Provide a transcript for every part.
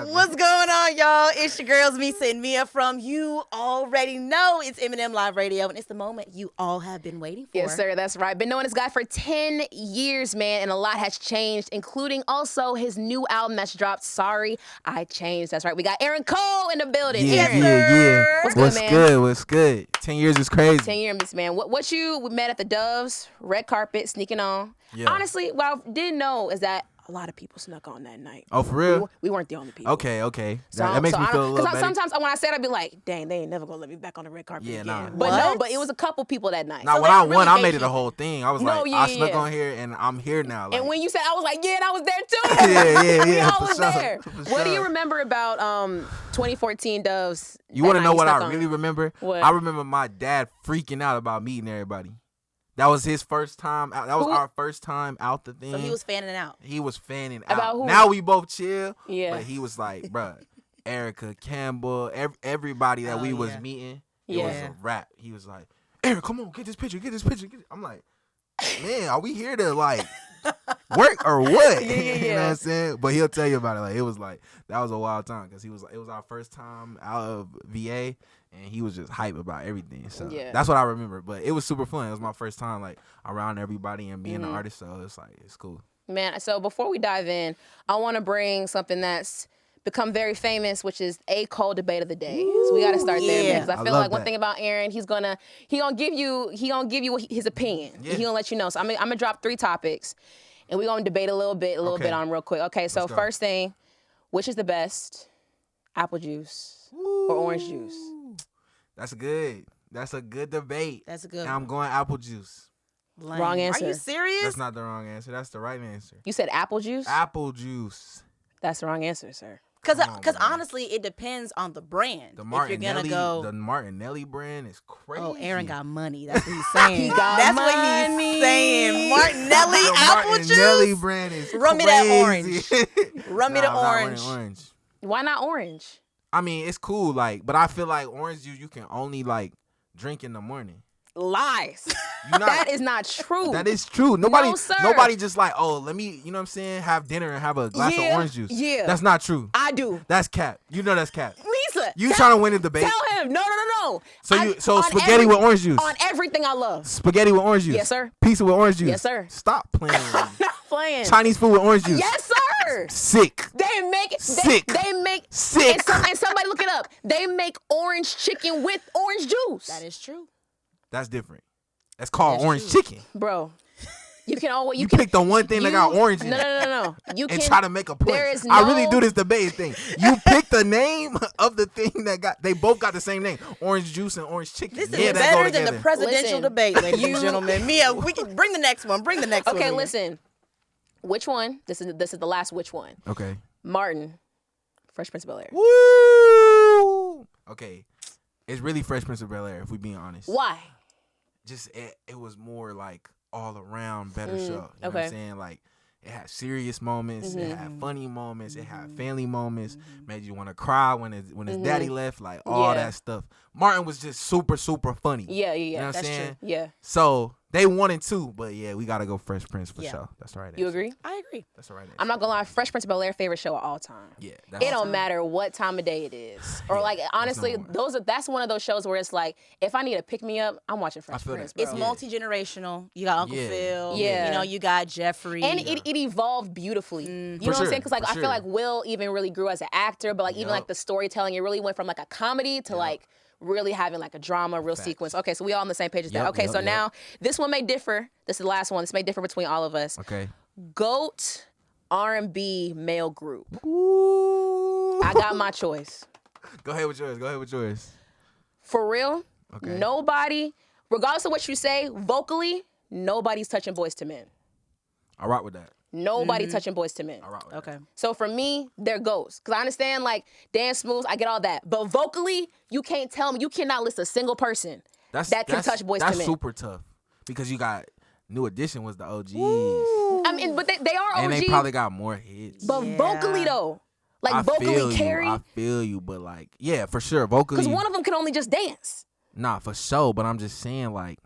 What's going on, y'all? It's your girls, Meesa and Meah from You Already Know. It's Eminem Live Radio, and it's the moment you all have been waiting for. Yes, sir, that's right. Been knowing this guy for 10 years, man, and a lot has changed, including also his new album that's dropped, Sorry I Changed. That's right. We got Aaron Cole in the building. Yeah, Aaron. yeah. What's good, man? What's good? 10 years is crazy. 10 years, man. We met at the Doves, red carpet, sneaking on. Yeah. Honestly, what I didn't know is that a lot of people snuck on that night. Oh, for real? We weren't the only people. Okay. So, that makes me feel a little better. Sometimes when I say it, I'd be like, dang, they ain't never gonna let me back on the red carpet again. nah. But What? no, but it was a couple people that night. Now, So when they I were won, really I made it a gatekeeping. whole thing. I was No, like, yeah, I snuck yeah. on here, and I'm here now. Like, And when you said, I was like, yeah, and I was there too. yeah, We all for was sure, there. for What do you sure. remember about 2014 Doves? You want to that know night what stuck I on? really remember? What? I remember my dad freaking out about meeting everybody. That was his first time out. That was Who? our first time out the thing. So he was fanning out. He was fanning About out. who? Now we both chill. Yeah. But he was like, bruh, Erica, Campbell, everybody that Oh, we was yeah. meeting, it was Yeah. a wrap. He was like, Eric, come on, get this picture. I'm like, man, are we here to like work or what? Yeah. You know what I'm saying? But he'll tell you about it. Like, it was like, that was a wild time because he was like, it was our first time out of VA. And he was just hype about everything. So Yeah. that's what I remember. But it was super fun. It was my first time like around everybody and being Mm-hmm. an artist. So it's like, it's cool. Man, so before we dive in, I want to bring something that's become very famous, which is a Cole debate of the day. So we got to start there, yeah. man, because I I feel love like one that. thing about Aaron, he gonna give you his opinion. Yeah. He gonna let you know. So I'm gonna drop 3 topics, and we're gonna debate a little bit Okay. on 'em real quick. Okay, so Let's go. first thing, which is the best, apple juice or orange juice? That's good. That's a good debate. That's a good And I'm going apple juice. Lame. Wrong Are answer. you serious? That's not the wrong answer. That's the right answer. You said apple juice? Apple juice. That's the wrong answer, sir. Because Come on, man. honestly, it depends on the brand. The If you're gonna Martinelli, go, the Martinelli brand is crazy. oh, Aaron got money. That's what he's saying. He got That's money. what he's saying. Martinelli The apple Martinelli juice. brand is Run me that crazy. Run me Nah, the I'm not orange. running orange. Why not orange? I mean, it's cool, like, but I feel like orange juice you can only like drink in the morning. Lies. You not, That is not true. That is true. Nobody sir. just like, oh, let me, you know what I'm saying, have dinner and have a glass of Yeah, orange juice. yeah. That's not true. I do. That's cap. You know that's cap. Meesa. You trying to win the debate. Tell him. No. So On spaghetti with orange juice. On everything I love. Spaghetti with orange juice. Yes, sir. Pizza with orange juice. Yes, sir. Stop playing with I'm me. not playing. Chinese food with orange juice. Yes, sir. Sick. They make it. Sick. They make Sick. And somebody look it up. They make orange chicken with orange juice. That is true. That's different. That's called That's orange true. chicken. Bro. You can always You can pick the one thing that got orange in it. No. You And can try to make a point. There is I really no- do this debate thing. You pick the name of the thing that got. They both got the same name: orange juice and orange chicken. This is Yeah, that go better than the together. presidential Listen, debate, ladies and gentlemen. Meah, we can bring the next one. Bring the next one. Okay, Meah. listen. Which one? This is the last which one. Okay. Martin. Fresh Prince of Bel-Air. Woo! Okay, it's really Fresh Prince of Bel-Air. If we being honest, Why? just it was more like all around better show. You know what okay. I'm saying? Like it had serious moments, it had funny moments, it had family moments, made you want to cry when his daddy left, like all Yeah. that stuff. Martin was just super funny. Yeah. You know what I'm That's saying? true. Yeah. So they 1 and 2, but yeah, we gotta go Fresh Prince for Yeah. sure. That's the right answer. You agree? I agree. That's the right answer. I'm not gonna lie. Fresh Prince of Bel-Air favorite show of all time. Yeah, It that's don't matter what time of day it is, or Yeah, like honestly, number one. that's one of those shows where it's like, if I need a pick me up, I'm watching Fresh feel Prince, that. bro. It's Yeah. multi-generational. You got Uncle Yeah. Phil. Yeah. You know, you got Jeffrey. And it evolved beautifully. You know what I'm sure, saying? Because like for I feel sure. like Will even really grew as an actor, but like even Yup. like the storytelling, it really went from like a comedy to like really having like a drama, real Facts. sequence. Okay, so we all on the same page as that. Yup, Okay, yup, so yup. now this one may differ. This is the last one. This may differ between all of us. Okay. GOAT R&B male group. Ooh. I got my choice. Go ahead with yours. For real, Okay. nobody, regardless of what you say, vocally, nobody's touching Boys to Men. I rock with that. Nobody touching Boys to Men. I rock with Okay. So for me, they're ghosts. Because I understand, like, dance moves, I get all that. But vocally, you can't tell me, you cannot list a single person that can touch Boys to That's Men. super tough because you got New Edition was the OGs, I mean, but they are and OG. they probably got more hits. but Yeah. vocally, though, like, I vocally feel carry. I feel you, but like, yeah, for sure, vocally. Because one of them can only just dance. Nah, for sure. But I'm just saying, like,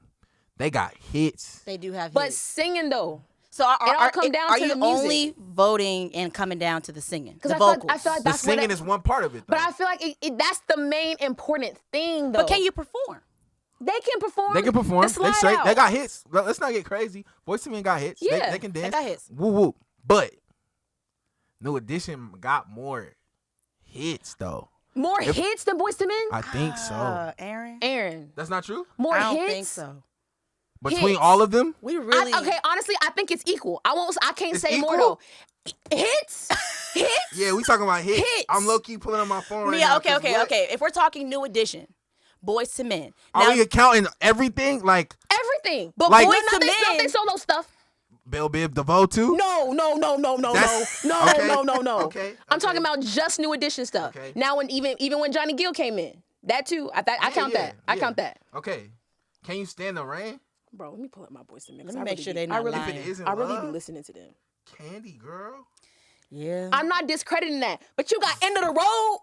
they got hits. They do have But hits. singing, though. So all come down are to you the music. only voting and coming down to the singing, the I vocals? feel like The that's what singing is one part of it, though. But I feel like that's the main important thing, though. But can you perform? They can perform. They can perform. The slide They straight. out. They got hits. Let's not get crazy. Boys to Men got hits. Yeah, they can dance. They got hits. Woo woo. But New Edition got more hits though. More hits than Boyz II Men? I think so. Aaron, That's not true. More I don't hits? think so. Between Hits. all of them, We really Okay, honestly, I think it's equal. I can't It's say more equal? though. Hits? Hits? yeah, we talking about hits. Hits. I'm low key pulling up my phone right Meah, now. okay. 'cause what? If we're talking New Edition, Boyz II Men. Are we counting everything like Everything. But Like- Boyz not II they, not they Men. solo stuff. Bell Biv DeVoe too? No. That's- No. okay. No. Okay, I'm talking okay. about just New Edition stuff. Okay. Now, when even when Johnny Gill came in, that too. I count that. I count that. Okay. Can you stand the rain? Bro, let me pull up my Boyz II Men. Let me make sure they're not If lying. it isn't I really love, be listening to them. Candy Girl. Yeah. I'm not discrediting that, but you got End of the Road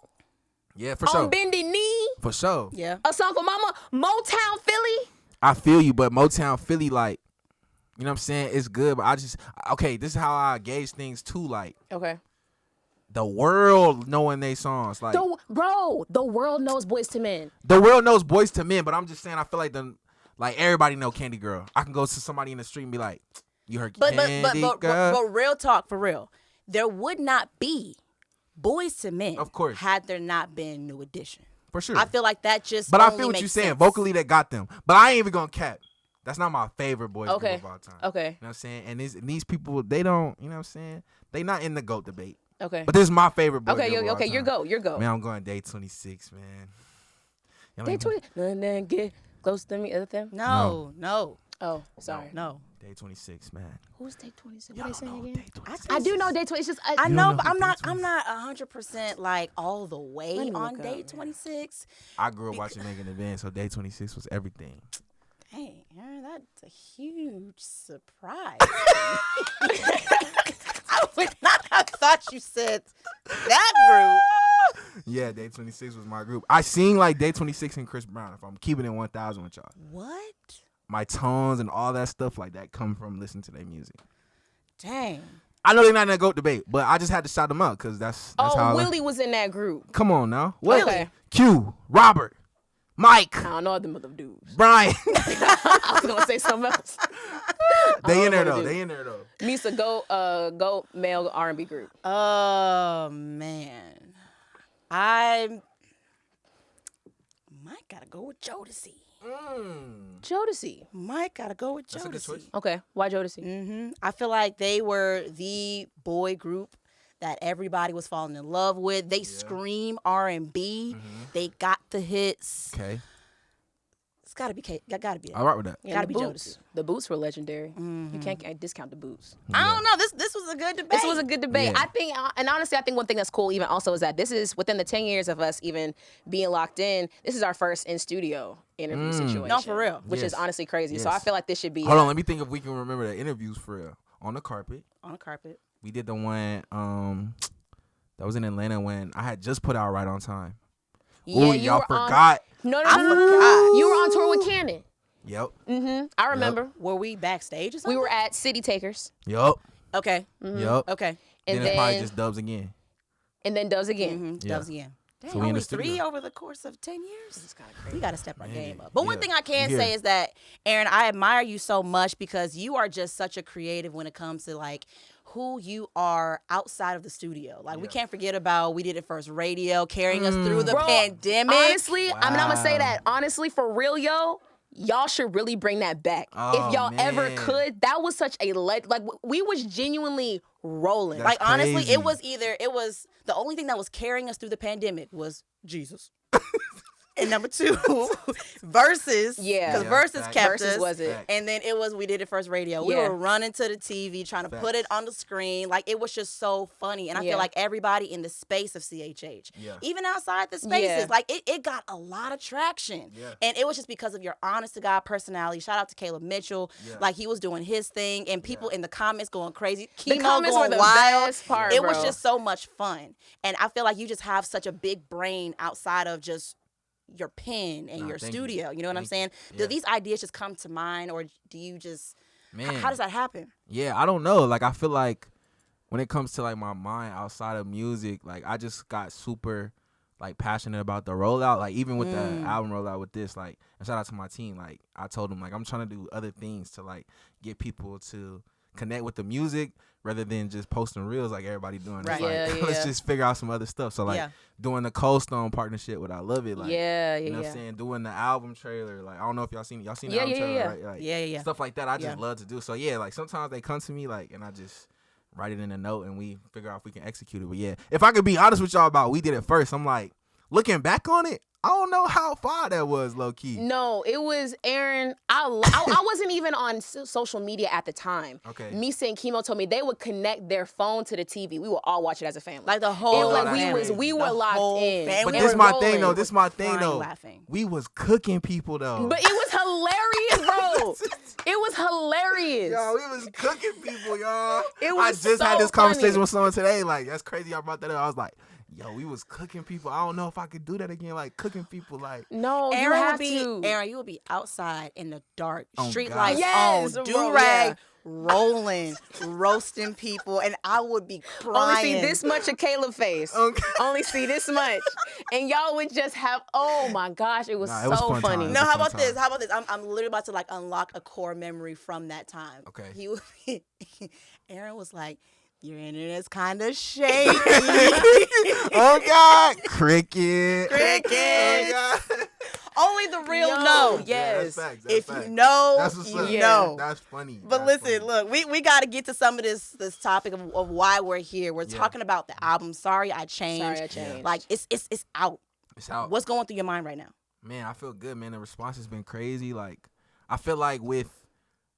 Yeah, for on sure. Bended Knee, For sure. Yeah. a song for Mama, Motown Philly. I feel you, but Motown Philly, like, you know what I'm saying? It's good, but okay, this is how I gauge things too. Like, Okay. the world knowing they songs. Like, The world knows Boyz II Men. the world knows Boys to Men, but I'm just saying, I feel like everybody know Candy Girl. I can go to somebody in the street and be like, you heard Candy Girl? But real talk, for real, there would not be Boyz II Men, Of course. had there not been New Edition. For sure. I feel like that just. But I only feel what makes you're saying. sense. Vocally, they got them. But I ain't even gonna cap. That's not my favorite boys group Okay. of all time. Okay. You know what I'm saying? And these people, they don't, you know what I'm saying? They not in the GOAT debate. Okay. But this is my favorite boy Okay, group of all you're time. You're go. Man, I'm going day 26, man. Y'all Day ain't- 20. Then get close to me. Other thing. No. Oh, sorry. No. Day 26, man. Who's day 26? Y'all What they know saying day again? 26. I do know day 20. It's just I You know, don't but know I'm who not. day I'm not 100% like all the way me on look day up. 26. I grew up watching Megan and Ben, so day 26 was everything. Dang, Aaron, that's a huge surprise. I would not have thought you said that Yeah, day 26 was my group. I sing like day 26 and Chris Brown, if I'm keeping it 1,000 with y'all. group. What? My tones and all that stuff like that come from listening to their music. Dang. I know they're not in a GOAT debate, but I just had to shout them out because that's how I Willie was in that group. Come on now. What? Okay. Q, Robert, Mike, I don't know them other dudes. Brian. I was gonna say something else. They in there know though. what to They in there though. Meesa, go male R&B group. Oh man, I might gotta go with Jodeci. Jodeci. Might gotta go with That's a good Jodeci. choice. Okay, why Jodeci? I feel like they were the boy group that everybody was falling in love with. They scream R&B. They got the hits. Okay. It's gotta be. Gotta be. It. All right with that. Yeah, Gotta the be boots. Jodeci. The boots were legendary. You can't discount the boots. I don't know. This was a good debate. This was a good debate. Yeah. I think, and honestly, I think one thing that's cool even also is that this is within the 10 years of us even being locked in. This is our first in studio interview situation. No, for real. Which is Yes. honestly crazy. So I Yes. feel like this should be. Hold on, let me think if we can remember the interviews for real. On the carpet. on the carpet. We did the one that was in Atlanta when I had just put out Right on Time. Yeah, Ooh, you y'all were on- forgot. No, I no. You were on tour with Cannon. Yep. I remember. Were we backstage or something? We were at City Takers. Yup. Okay. Yup. Okay. And Then it's probably then- just Dubs again. And then Does Again. Yeah. That was again. Dang, So we in only the studio. 3 over the course of 10 years? It's kind of crazy. We got to step our game up. But one Yeah. thing I can Yeah. say is that, Aaron, I admire you so much because you are just such a creative when it comes to like who you are outside of the studio. Like we can't forget about We Did It First Radio carrying us through the Bro, pandemic. Honestly, I mean, I'm gonna say Wow. that. Honestly, for real, yo, y'all should really bring that back. Oh, if y'all ever man. could, that was such a like we was genuinely rolling. That's Like honestly, crazy. it was the only thing that was carrying us through the pandemic was Jesus. And number 2, Versus. Yeah. Because Yeah, Versus facts. kept Versus us. was it. Facts. And then it was We Did It First Radio. We Yeah. were running to the TV, trying to put it on the screen. Like, it was just so funny. And I Yeah. feel like everybody in the space of CHH, Yeah. even outside the spaces, Yeah. like, it got a lot of traction. Yeah. And it was just because of your honest-to-God personality. Shout out to Caleb Mitchell. Yeah. Like, he was doing his thing, and people in the comments going crazy. The Chemo comments going were the wild. best part, It was bro. just so much fun. And I feel like you just have such a big brain outside of just your pen and Nah, your thank you. studio. You know what I'm saying? Thank you. Do Yeah. these ideas just come to mind, or do you just Man, How does that happen? yeah, I don't know. Like I feel like when it comes to like my mind outside of music, like I just got super like passionate about the rollout. Like even with the album rollout with this, like, and shout out to my team. Like I told them like I'm trying to do other things to like get people to connect with the music rather than just posting reels like everybody doing. Right. It's like, Yeah, let's yeah. just figure out some other stuff. So like Yeah. doing the Cold Stone partnership with I Love It. Like, Yeah, you know what yeah. I'm saying? Doing the album trailer. Like I don't know if y'all seen the Yeah, album yeah, trailer, yeah. right? Like, Yeah. stuff like that I just Yeah. love to do. So yeah, like sometimes they come to me like and I just write it in a note and we figure out if we can execute it. But yeah, if I could be honest with y'all about we did it first, I'm like, looking back on it, I don't know how far that was, low key. No, it was Aaron. I wasn't even on social media at the time. Okay. Meesa and Chemo told me they would connect their phone to the TV. We would all watch it as a family. Like the whole It was like family. we were The locked whole in. family. But It this was my rolling. thing though. This my thing Crying, though. laughing. We was cooking people though. But it was hilarious, bro. It was hilarious. Yo, we was cooking people, y'all. It I was just so had this conversation funny. with someone today. Like, that's crazy y'all brought that up. I was like, yo, we was cooking people. I don't know if I could do that again. Like, cooking people, like. No, you Aaron have would be to. Aaron, you would be outside in the dark, Oh, street God. lights Yes, on, bro, do rag, yeah. rolling, roasting people, and I would be Only crying. see this much of Caleb's face. Okay. Only see this much. And y'all would just have, oh my gosh, it was Nah, it was so fun funny. times. No, It's a how fun about time. this? How about this? I'm literally about to like unlock a core memory from that time. Okay. He would be, Aaron was like, "Your internet's kind of shaky." Oh, God. Cricket. Cricket. Oh, God. Only the real Yo, know. yes. That's facts. That's If facts. you know, That's what's you up. know. That's funny. But That's listen, funny. look, we got to get to some of this topic of why we're here. We're Yeah. talking about the album Sorry I Changed. Sorry, I changed. Like it's out. It's out. What's going through your mind right now? Man, I feel good, man. The response has been crazy. Like, I feel like with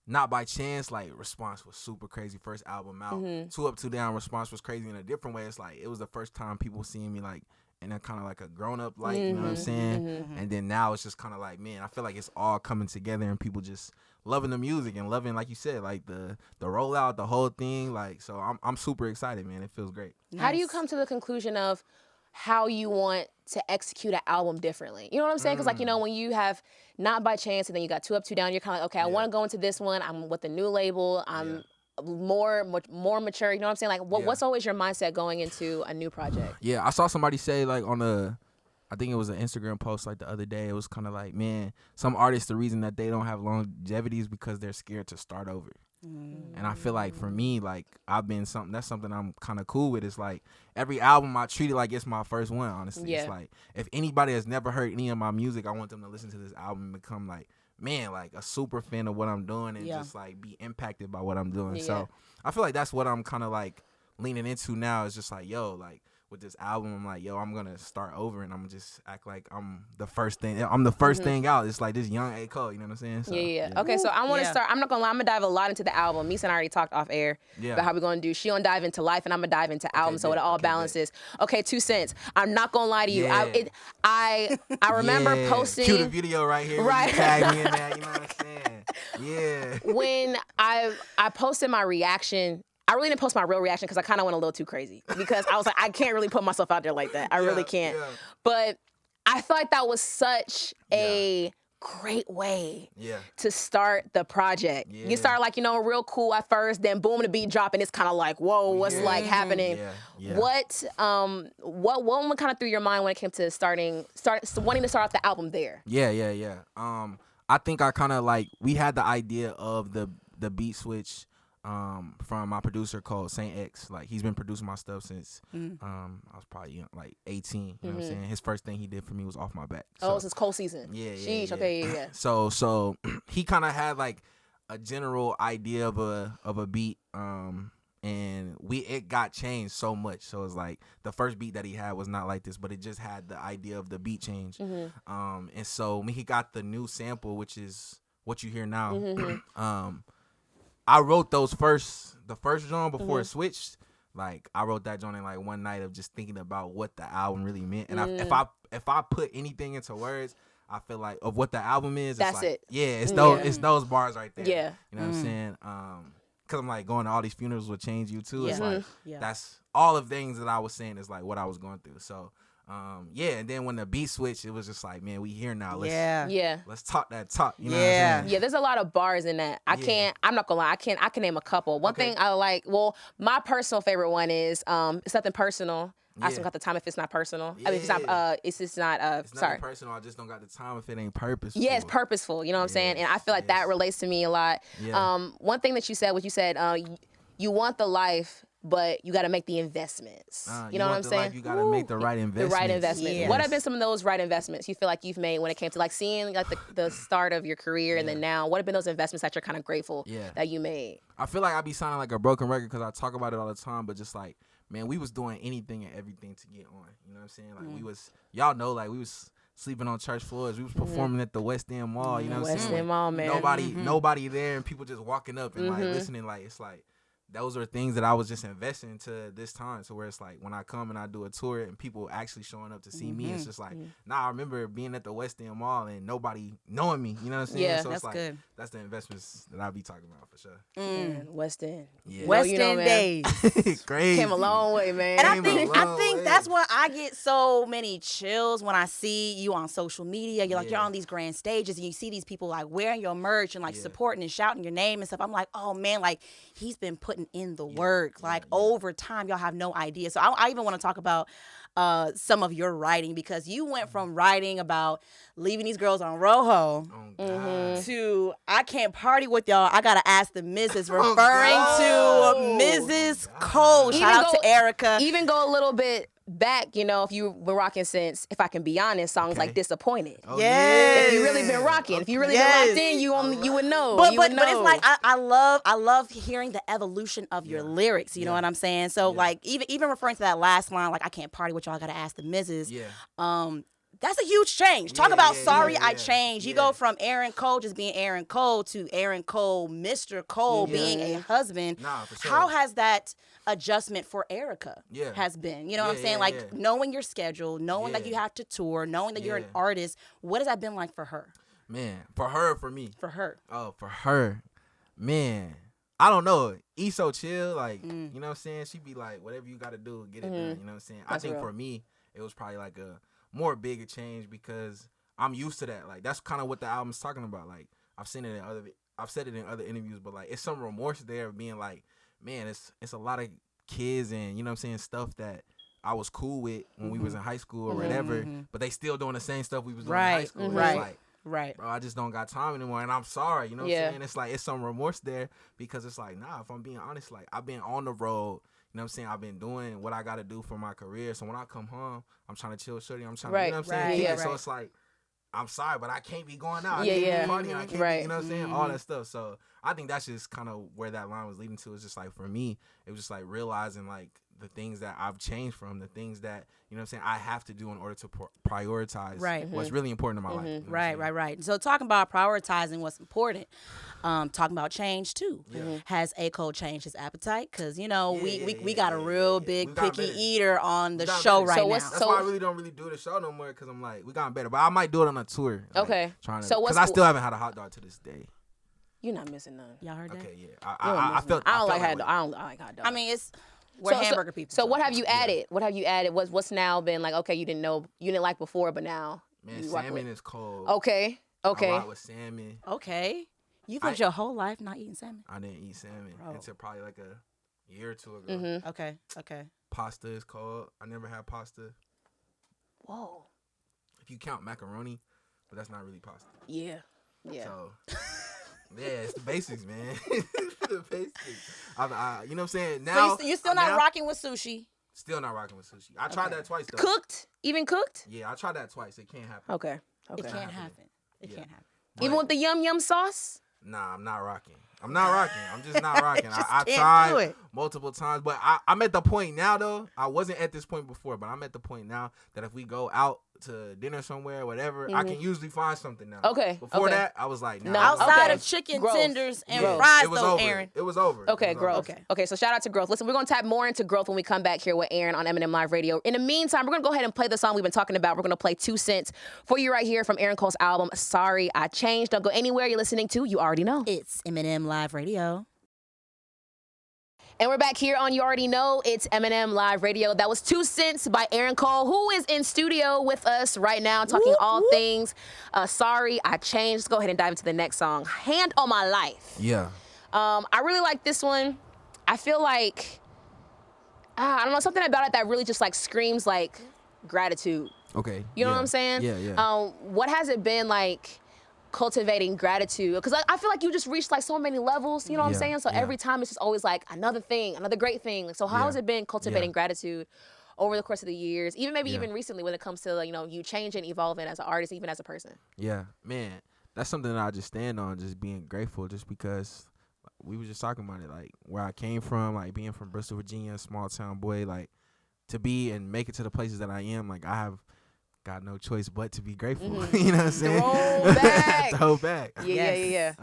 Not By Chance, like, response was super crazy. First album out. Mm-hmm. 2 Up, 2 Down response was crazy in a different way. It's like, it was the first time people seeing me, like, in a kind of like a grown-up light, you know what I'm saying? Mm-hmm. And then now it's just kind of like, man, I feel like it's all coming together and people just loving the music and loving, like you said, like, the rollout, the whole thing. Like, so I'm super excited, man. It feels great. How do you Nice. come to the conclusion of how you want to execute an album differently? You know what I'm saying? Because like, you know, when you have Not By Chance and then you got 2 Up, 2 Down, you're kind of like, okay, I Yeah. want to go into this one. I'm with the new label. I'm more mature. You know what I'm saying? Like, what's always your mindset going into a new project? Yeah, I saw somebody say, like, I think it was an Instagram post, like, the other day. It was kind of like, man, some artists, the reason that they don't have longevity is because they're scared to start over. And I feel like for me, like, that's something I'm kind of cool with. It's like every album I treat it like it's my first one, honestly. Yeah. It's like if anybody has never heard any of my music, I want them to listen to this album and become like, man, like a super fan of what I'm doing and Yeah. just like be impacted by what I'm doing. Yeah. So I feel like that's what I'm kind of like leaning into now. Is just like, yo, like with this album, I'm like, yo, I'm gonna start over and I'm gonna just act like I'm the first thing out. It's like this young A. Cole, you know what I'm saying? So, Yeah. Okay, so I want to Yeah. start. I'm not gonna lie. I'm gonna dive a lot into the album. Meesa and I already talked off air Yeah. about how we're gonna do. She gonna dive into life, and I'm gonna dive into album, so it bet. all Okay, bet. balances. Okay, 2 cents. I'm not gonna lie to you. Yeah. I remember Yeah. posting. Cue the video right here. Right. Right. Tag me in that. You know what I'm saying? Yeah. When I posted my reaction. I really didn't post my real reaction because I kind of went a little too crazy because I was like, I can't really put myself out there like that. I really can't. Yeah. But I feel like that was such a great way Yeah. to start the project. Yeah. You start like, you know, real cool at first, then boom, the beat drop, and it's kind of like, whoa, what's Yeah. like happening? Yeah. Yeah. What went kind of through your mind when it came to wanting to start off the album there? Yeah. I think I kind of like we had the idea of the beat switch from my producer called Saint X. Like he's been producing my stuff since I was probably like 18. You know what I'm saying? His first thing he did for me was Off My Back. Oh, since cold season. Yeah. Sheesh. Okay. Yeah. So he kind of had like a general idea of a beat, and it got changed so much. So it's like the first beat that he had was not like this, but it just had the idea of the beat change. And so when he got the new sample, which is what you hear now, I wrote the first joint before it switched. Like I wrote that joint in like one night of just thinking about what the album really meant. And if I put anything into words, I feel like of what the album is. That's it's like, it. Yeah, it's Yeah. those bars right there. Yeah. You know what I'm saying? Cause I'm like going to all these funerals will change you too. It's Yeah. like Yeah. that's all of things that I was saying is like what I was going through. So Yeah, and then when the beat switched, it was just like, man, we here now. Yeah. Let's talk that talk. You know Yeah. what I'm saying? Yeah, there's a lot of bars in that. I'm not gonna lie, I can name a couple. One Okay. thing I like, my personal favorite one is it's nothing personal. I just Yeah. don't got the time if it's not personal. I mean, if it's not, it's just not, It's sorry. nothing personal. I just don't got the time if it ain't purposeful. Yeah, it's purposeful. You know what I'm saying? And I feel like that relates to me a lot. Yeah. One thing that you said, you want the life, but you got to make the investments. You know what I'm saying? Life, you got to make the right investments. The right investments. Yes. What have been some of those right investments you feel like you've made when it came to like seeing like the start of your career and then now? What have been those investments that you're kind of grateful that you made? I feel like I be sounding like a broken record because I talk about it all the time, but just like, man, we was doing anything and everything to get on. You know what I'm saying? Like we was, y'all know, like we was sleeping on church floors. We was performing at the West End Mall. You know what I'm saying? West End Mall, man. Nobody there, and people just walking up and like listening. Like it's like those are things that I was just investing into this time. So where it's like when I come and I do a tour and people actually showing up to see me, it's just like, I remember being at the West End Mall and nobody knowing me. You know what I'm saying? Yeah, so that's it's like good. that's the investments that I be talking about for sure. Man, West End. Yeah. West you know, End man. days. Crazy. Came a long way, man. And I Came think a long way. that's why I get so many chills when I see you on social media. You're like you're on these grand stages and you see these people like wearing your merch and like supporting and shouting your name and stuff. I'm like, oh man, like he's been putting in the work like over time. Y'all have no idea. So I even want to talk about some of your writing because you went from writing about leaving these girls on Rojo Oh, God. to I can't party with y'all. I gotta ask the Mrs. Oh, referring to Mrs. Cole. Shout out to Erica. Even go a little bit back, you know, if you've been rocking since, if I can be honest, songs like Disappointed. Oh, Yes. If you really been rocking, if you really Yes. been locked in, you would know. But You would it's know. like I love hearing the evolution of your lyrics. You know what I'm saying? So like even referring to that last line, like I can't party with y'all. I gotta ask the Mrs. Yeah. That's a huge change. Talk about sorry I yeah. changed. You go from Aaron Cole just being Aaron Cole to Aaron Cole, Mr. Cole being a husband. Nah, for sure. How has that adjustment for Erica has been? You know what I'm saying? Yeah, like yeah. knowing your schedule, knowing that you have to tour, knowing that you're an artist. What has that been like for her? Man, for her, for me. For her. Oh, for her, man. I don't know. E so chill, like you know what I'm saying. She be like, whatever you got to do, get it done. You know what I'm saying. I think real. for me, it was probably like a more bigger change because I'm used to that. Like that's kind of what the album's talking about. Like I've said it in other interviews, but like it's some remorse there of being like, man, it's a lot of kids and you know what I'm saying stuff that I was cool with when we was in high school or whatever, but they still doing the same stuff we was doing in high school. It's like, Right. bro, I just don't got time anymore, and I'm sorry. You know what I'm saying? It's like it's some remorse there because it's like, nah. If I'm being honest, like I've been on the road. You know what I'm saying? I've been doing what I got to do for my career. So when I come home, I'm trying to chill, shorty. I'm trying to, you know what I'm saying? Yeah, So it's like, I'm sorry, but I can't be going out. I Yeah, can't yeah. be partying. I can't be, Right. you know what I'm saying? All that stuff. So I think that's just kind of where that line was leading to. It's just like, for me, it was just like realizing like the things that I've changed from, the things that, you know what I'm saying, I have to do in order to prioritize what's really important in my life. You know what I'm saying? Right. So talking about prioritizing what's important, talking about change too. Has A. Cole changed his appetite? Because, you know, we got a real big We got picky better. eater on the We got show better. right now. That's why I really don't do the show no more because I'm like, we got better. But I might do it on a tour. Like, Okay. Trying to, So what's because I still haven't had a hot dog to this day. You're not missing none. Y'all heard that? Okay, yeah. I felt. I don't like that hot way. dog. I don't like hot dog. I mean, we're hamburger people. So what have you added? What have you added? What's now been like? Okay, you didn't like before, but now Man, you rock salmon with. is cold. Okay. I rock with salmon. Okay. You've lived your whole life not eating salmon? I didn't eat salmon Bro. until probably like a year or two ago. Okay. Pasta is cold. I never had pasta. Whoa. If you count macaroni, but that's not really pasta. Yeah. So, yeah, it's the basics, man. The basics. You know what I'm saying? Now So you're still not rocking with sushi? Still not rocking with sushi. I tried that twice though. Cooked? Even cooked? Yeah, I tried that twice. It can't happen. Okay. It can't happen. It can't happen. Even with the yum sauce? Nah, I'm not rocking. I'm just not rocking. I can't do tried it. multiple times, but I'm at the point now though. I wasn't at this point before, but I'm at the point now that if we go out to dinner somewhere, whatever, I can usually find something now. Okay, Before okay. that, I was like, nah. No, Outside Okay. of chicken Growth. tenders and Yeah, fries, it was though, over. Aaron. It was over. Okay, It was growth. over. Okay, so shout out to growth. Listen, we're going to tap more into growth when we come back here with Aaron on M&M Live Radio. In the meantime, we're going to go ahead and play the song we've been talking about. We're going to play 2 Cents for you right here from Aaron Cole's album, Sorry I Changed. Don't go anywhere you're listening to. You already know. It's M&M Live Radio. And we're back here on You Already Know. It's Eminem Live Radio. That was 2 Cents by Aaron Cole, who is in studio with us right now talking all things Sorry, I Changed. Let's go ahead and dive into the next song, Hand on My Life. Yeah. I really like this one. I feel like, I don't know, something about it that really just like screams like gratitude. Okay. You know what I'm saying? Yeah. What has it been like cultivating gratitude? Because I feel like you just reached like so many levels, you know what I'm saying? So every time it's just always like another thing, another great thing. So how has it been cultivating gratitude over the course of the years, even maybe even recently when it comes to, you know, you changing, evolving as an artist, even as a person? Yeah, man, that's something that I just stand on, just being grateful, just because we were just talking about it, like where I came from, like being from Bristol, Virginia, small town boy, like to be and make it to the places that I am, like I have got no choice but to be grateful. You know what I'm saying? Throw back. Throw back. Yeah.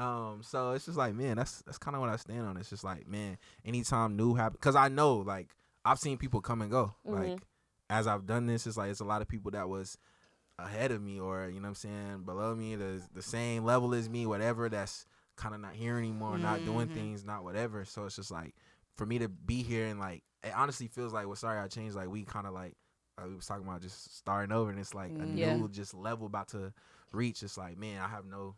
So it's just like, man, that's kind of what I stand on. It's just like, man, anytime new happen, because I know, like, I've seen people come and go. Like, as I've done this, it's like it's a lot of people that was ahead of me, or you know what I'm saying, below me, the same level as me, whatever, that's kind of not here anymore, not doing things, not whatever. So it's just like, for me to be here, and like, it honestly feels like, well, Sorry I Changed, like we kind of like, we was talking about just starting over, and it's like a new just level about to reach. It's like, man, I have no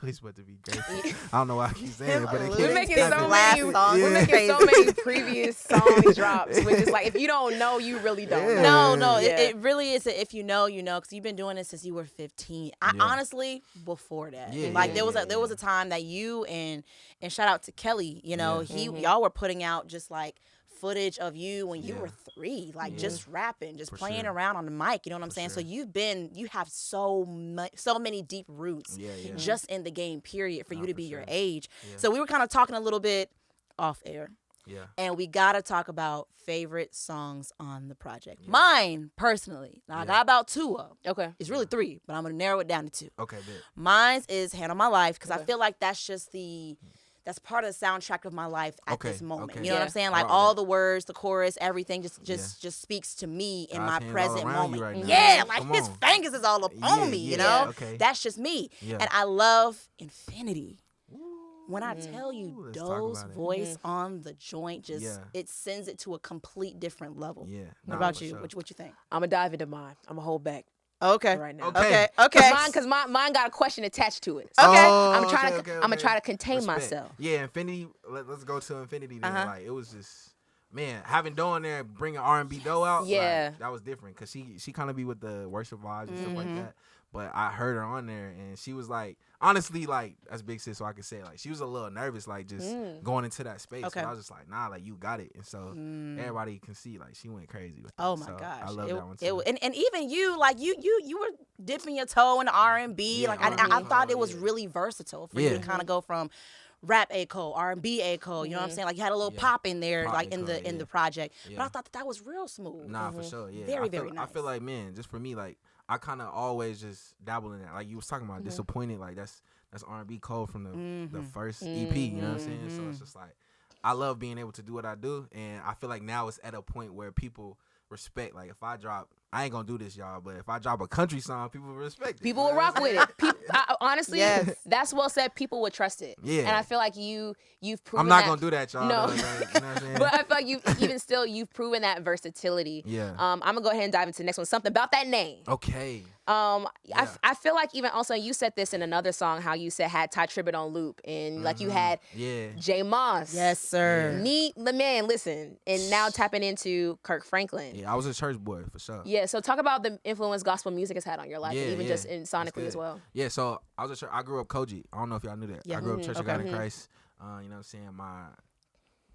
choice but to be grateful. I don't know why I keep saying it, but it We're making can't so last many. song. We're making so many previous song drops, which is like, if you don't know, you really don't know. No, Yeah. it really is. If you know, you know, because you've been doing this since you were 15. I honestly, before that, there was a time that you and shout out to Kelly, you know, y'all were putting out just like footage of you when you were 3, like just rapping, just playing around on the mic, you know what I'm saying? So you have so many deep roots just in the game, period, for you to be your age. So we were kind of talking a little bit off air. Yeah. And we got to talk about favorite songs on the project. Mine, personally, now I got about 2 of them. Okay. It's really 3, but I'm going to narrow it down to 2. Okay, good. Mine's is Hand on My Life, because I feel like that's just that's part of the soundtrack of my life at this moment. Okay. You know what I'm saying? Like all the words, the chorus, everything just speaks to me in God's my hands present all around moment. you right now. Yeah, like Come his on. fingers is all up on me, you know? Okay. That's just me. Yeah. And I love Infinity. When I tell you let's talk Doe's about it. voice on the joint, just it sends it to a complete different level. Yeah. What about you? What you think? I'm gonna dive into mine. I'm gonna hold back Okay. right now. Okay. Okay. Because mine got a question attached to it. So Okay. I'm trying to. I'm gonna try to contain Respect. myself. Yeah, Infinity. Let's go to Infinity. Then. Like it was just, man, having Doe on there, bringing R&B Doe out. Yeah. like, that was different because she kind of be with the worship vibes and stuff like that. But I heard her on there, and she was like, honestly, like, that's big sis, so I can say it. Like, she was a little nervous, like, just going into that space. Okay. So I was just like, nah, like, you got it. And so everybody can see, like, she went crazy with it. Oh my So gosh! I love that one too. And even you, like you were dipping your toe in the R&B. Yeah, like I R&B, thought it was yeah. really versatile for you to kind of go from rap A-Cole, R&B A-Cole. You know what I'm saying? Like you had a little pop in there, Pop like in A-Cole, the project. But Yeah. I thought that was real smooth. Nah, for sure. Yeah. Very, I feel, very I feel nice. like, man, just for me, like, I kind of always just dabble in that. Like you was talking about, Disappointed. Like that's R&B Cole from the first EP. You know what I'm saying? So it's just like, I love being able to do what I do, and I feel like now it's at a point where people respect. Like if I drop, I ain't gonna do this, y'all, but if I drop a country song, people will respect it. People you will know rock what with I'm it. Honestly, that's well said. People would trust it. Yeah. And I feel like you've proven I'm not that. gonna do that, y'all. No. though, like, you know what I'm saying? But I feel like you've proven that versatility. Yeah. I'm gonna go ahead and dive into the next one. Something about that name. Okay. I feel like even also you said this in another song, how you said had Ty Tribbett on loop, and like you had Yeah. J Moss. Yes, sir. Neat the man, listen, and now tapping into Kirk Franklin. Yeah, I was a church boy for sure. Yeah, so talk about the influence gospel music has had on your life, Yeah, and even yeah. just in sonically as well. Yeah, so I was a church. I grew up Koji. I don't know if y'all knew that. Yeah. I grew up Church of Okay. God in Christ. You know what I'm saying?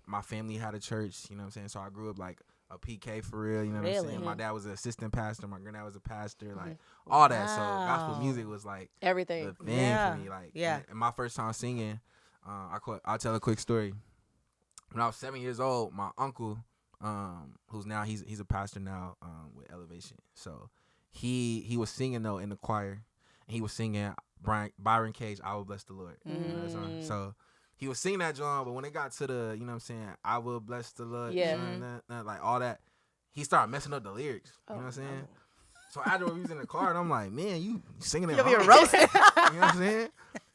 My family had a church. You know what I'm saying? So I grew up like a PK for real. You know what I'm Really? saying? My dad was an assistant pastor. My granddad was a pastor. Like all that. So gospel music was like Everything. the thing Yeah. for me. Like Yeah. And my first time singing, I'll tell a quick story. When I was 7 years old, my uncle, who's now he's a pastor now with Elevation. So he was singing though in the choir. And he was singing Byron Cage, "I Will Bless the Lord." You know that song? So he was singing that John, but when it got to the, you know what I'm saying, "I will bless the Lord," Yeah. like all that, he started messing up the lyrics. You know what I'm saying? So after we was in the car, and I'm like, man, you singing it You'll be wrong. roasted. You know what I'm saying?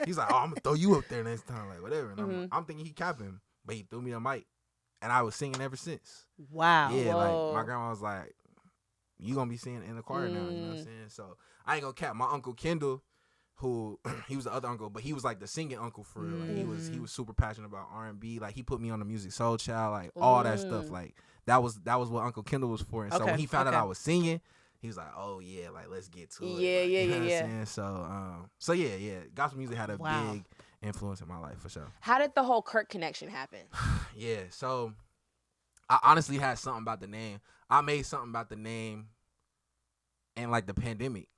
He's like, oh, I'm gonna throw you up there next time, like whatever. And I'm thinking he capping, but he threw me a mic. and I was singing ever since. Wow. Yeah, Whoa. like my grandma was like, "You gonna be singing in the choir now?" You know what I'm saying? So I ain't gonna cap. My uncle Kendall, who he was the other uncle, but he was like the singing uncle for real. Like he was super passionate about R&B. Like he put me on the Music Soul Child, like all that stuff. Like that was what Uncle Kendall was for. And so when he found out I was singing, he was like, "Oh yeah, like let's get to it." Like, you know what I'm saying? So yeah, gospel music had a big influence in my life for sure. How did the whole Kirk connection happen? Yeah, so I honestly had something about the name. I made something about the name and like the pandemic.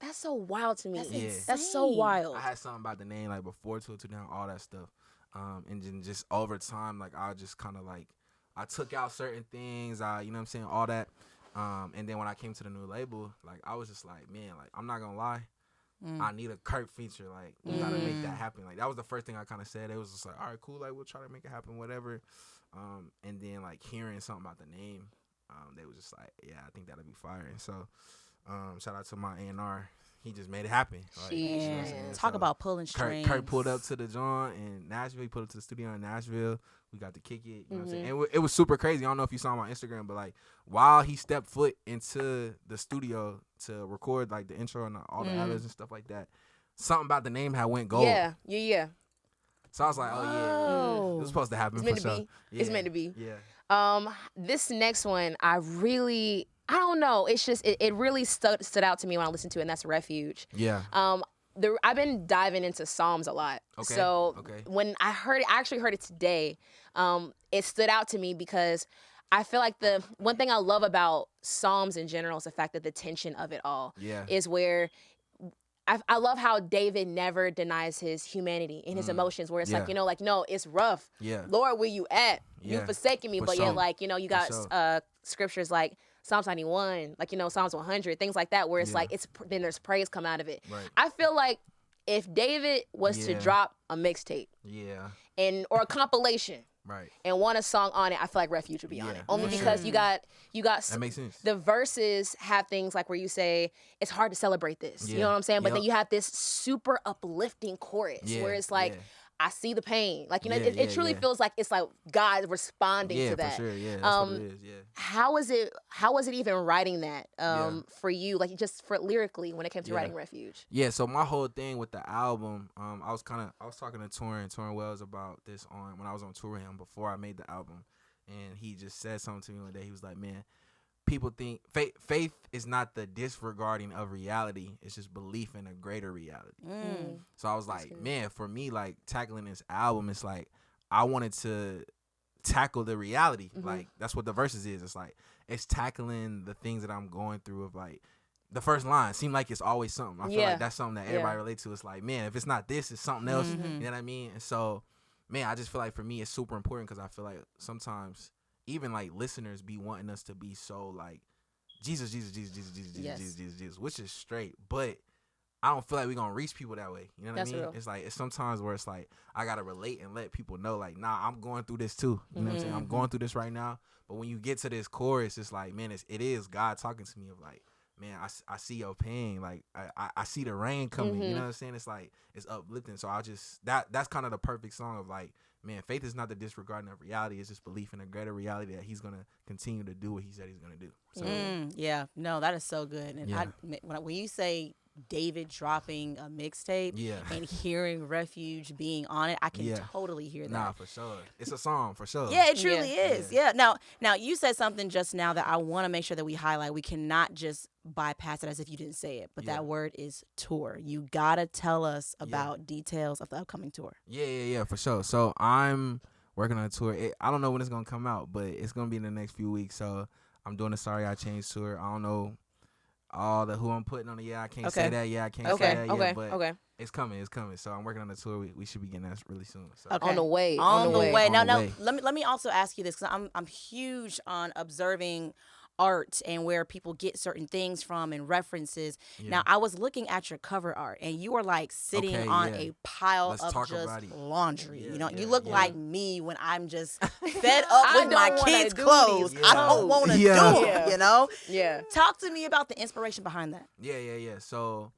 That's so wild to me. That's insane. That's so wild. I had something about the name like before 202 Down, all that stuff. And then just over time, like I just kind of like I took out certain things. You know what I'm saying, all that. And then when I came to the new label, like I was just like, man, like I'm not gonna lie, I need a Kirk feature. Like we gotta make that happen. Like that was the first thing I kind of said. It was just like, all right, cool. Like we'll try to make it happen, whatever. And then like hearing something about the name, they was just like, yeah, I think that'll be fire. And so, shout out to my A&R. He just made it happen. Like, you know what I'm saying? Talk about pulling strings. Kirk pulled up to the joint in Nashville. He pulled up to the studio in Nashville. We got to kick it. You know what I'm saying? And it was super crazy. I don't know if you saw my Instagram, but like while he stepped foot into the studio to record like the intro and all the others and stuff like that, something about the name had went gold. Yeah. So I was like, oh yeah, it was supposed to happen. It's meant for to sure. be. It's meant to be. Yeah. This next one, I don't know. It's just it really stood out to me when I listened to it, and that's Refuge. Yeah. I've been diving into Psalms a lot. Okay. So when I actually heard it today, it stood out to me because I feel like the one thing I love about Psalms in general is the fact that the tension of it all is where I love how David never denies his humanity and his emotions, where it's like, like, no, it's rough. Yeah. Lord, where you at? You forsaken me. For But sure. yet, like, you got sure. Scriptures like Psalms 91, like, Psalms 100, things like that, where it's like, then there's praise come out of it. Right. I feel like if David was to drop a mixtape or a compilation, right, and want a song on it, I feel like Refuge would be on it. Only for because sure. you got That makes sense. the verses have things like where you say it's hard to celebrate this. You know what I'm saying? But then you have this super uplifting chorus where it's like, I see the pain. Like, it truly feels like it's like God responding to that. Yeah, for sure. Yeah, that's what it is. Yeah. How was it even writing that for you? Like, just for lyrically when it came to writing Refuge? Yeah, so my whole thing with the album, I was talking to Torrin Wells about this when I was on tour with him before I made the album, and he just said something to me one day. He was like, man, people think faith is not the disregarding of reality. It's just belief in a greater reality. So I was like, man, for me, like tackling this album, it's like I wanted to tackle the reality. Like that's what the verses is. It's like it's tackling the things that I'm going through. Of like the first line seemed like it's always something. I feel like that's something that everybody relates to. It's like, man, if it's not this, it's something else. You know what I mean? And so, man, I just feel like for me, it's super important because I feel like sometimes even like listeners be wanting us to be so like Jesus, which is straight, but I don't feel like we're gonna reach people that way. You know what I mean? Real. It's like it's sometimes where it's like I gotta relate and let people know like, nah, I'm going through this too. You know what I'm saying? I'm going through this right now. But when you get to this chorus, it's like, man, it is God talking to me of like, man, I see your pain. Like I see the rain coming. You know what I'm saying? It's like it's uplifting. So I just that's kind of the perfect song of like, man, faith is not the disregarding of reality. It's just belief in a greater reality that he's going to continue to do what he said he's going to do. So, yeah, no, that is so good. And when you say David dropping a mixtape and hearing Refuge being on it, I can totally hear that. Nah, for sure. It's a song, for sure. Yeah, it truly is. Yeah. Now, you said something just now that I want to make sure that we highlight. We cannot just bypass it as if you didn't say it, but that word is tour. You got to tell us about details of the upcoming tour. Yeah, for sure. So I'm working on a tour. I don't know when it's going to come out, but it's going to be in the next few weeks. So I'm doing a Sorry I Changed tour. I don't know all the who I'm putting on it. I can't say that. I can't say that yet, but it's coming. So I'm working on the tour. We should be getting that really soon. So. On the way. Now, let me also ask you this, because I'm huge on observing art and where people get certain things from and references. Now, I was looking at your cover art, and you are like sitting on a pile of just laundry. You look like me when I'm just fed up with my kids' clothes. I don't want to do it, Yeah. Talk to me about the inspiration behind that. Yeah. So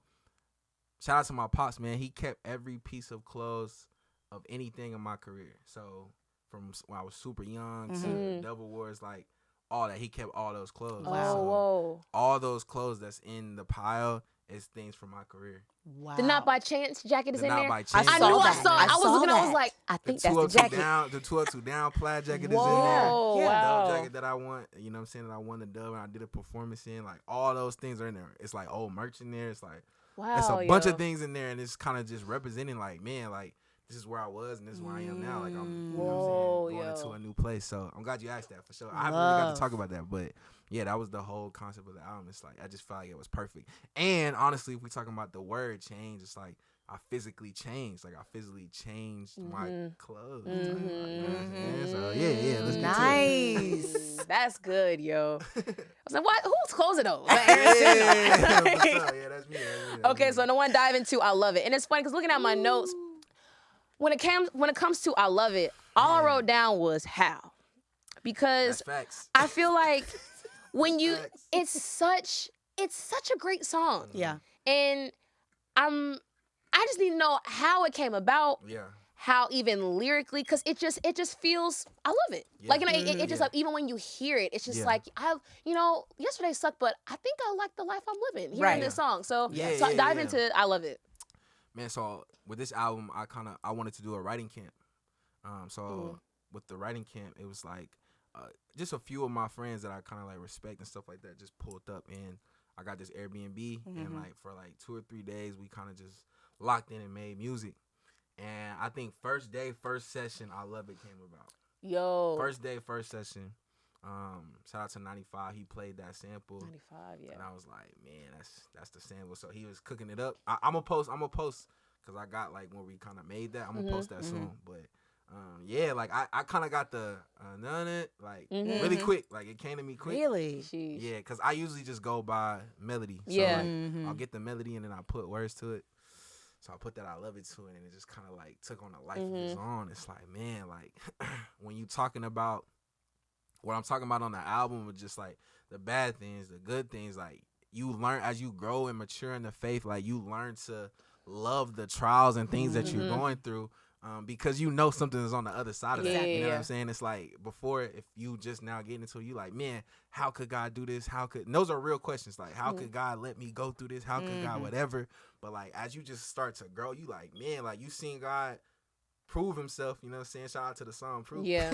shout out to my pops, man. He kept every piece of clothes of anything in my career. So from when I was super young to Double Wars, like all that. He kept all those clothes. Oh, So whoa. all those clothes that's in the pile is things from my career. Wow. The Not By Chance jacket is The in Not there? By Chance I knew I that. saw it. I I was saw looking, I was that. like, I The think that's the 202 jacket. down, the 202 down plaid jacket is in there. Whoa, Yeah. wow. Dub jacket that I want, you know what I'm saying, that I won the dub and I did a performance in. Like all those things are in there. It's like old merch in there. It's like Wow, it's a bunch yo. of things in there, and it's kind of just representing like, man, like this is where I was and this is where I am now. Like I'm, you know Whoa, what I'm saying, going yo. into a new place. So I'm glad you asked that for sure. I haven't really got to talk about that, but yeah, that was the whole concept of the album. It's like I just felt like it was perfect. And honestly, if we talking about the word change, it's like I physically changed. Like I physically changed my clothes. Like, you know what I'm saying? So yeah, let's get to it. Nice. That's good, yo. I was like, what? Who's closing those? Yeah, for sure. Yeah, that's me. Okay, so I want to dive into I Love It. And it's funny because looking at my notes, when it comes to I Love It, all I wrote down was how. Because That's facts. I feel like when you Facts. it's such a great song. Yeah. And I just need to know how it came about. Yeah. How even lyrically, because it just feels, I love it. Yeah. Like, you know, it just Yeah. like, even when you hear it, it's just Yeah. like, yesterday sucked, but I think I like the life I'm living hearing Right. this song. So, Yeah, so yeah, dive yeah. into I Love It. Man, so with this album, I wanted to do a writing camp. So with the writing camp, it was like just a few of my friends that I kind of like respect and stuff like that just pulled up, and I got this Airbnb, and like for like 2 or 3 days, we kind of just locked in and made music. And I think first day, first session, I Love It came about. Yo. First day, first session. Shout out to 95. He played that sample. 95, yeah. And I was like, man, that's the sample. So he was cooking it up. I'm gonna post because I got like when we kind of made that. I'm gonna post that soon. But yeah, like I kind of got the none it like really quick. Like it came to me quick. Really? Sheesh. Yeah, because I usually just go by melody. So Yeah. like, I'll get the melody and then I put words to it. So I put that I Love It to it, and it just kind of like took on a life of its own. It's like, man, like when you talking about what I'm talking about on the album, with just like the bad things, the good things, like you learn as you grow and mature in the faith, like you learn to love the trials and things that you're going through. Because you know something is on the other side of that. You know what I'm saying? It's like before, if you just now get into it, you like, man, how could God do this? And those are real questions. Like, how could God let me go through this? How could God whatever? But like, as you just start to grow, you like, man, like you seen God prove himself, you know what I'm saying? Shout out to the song Prove. Yeah.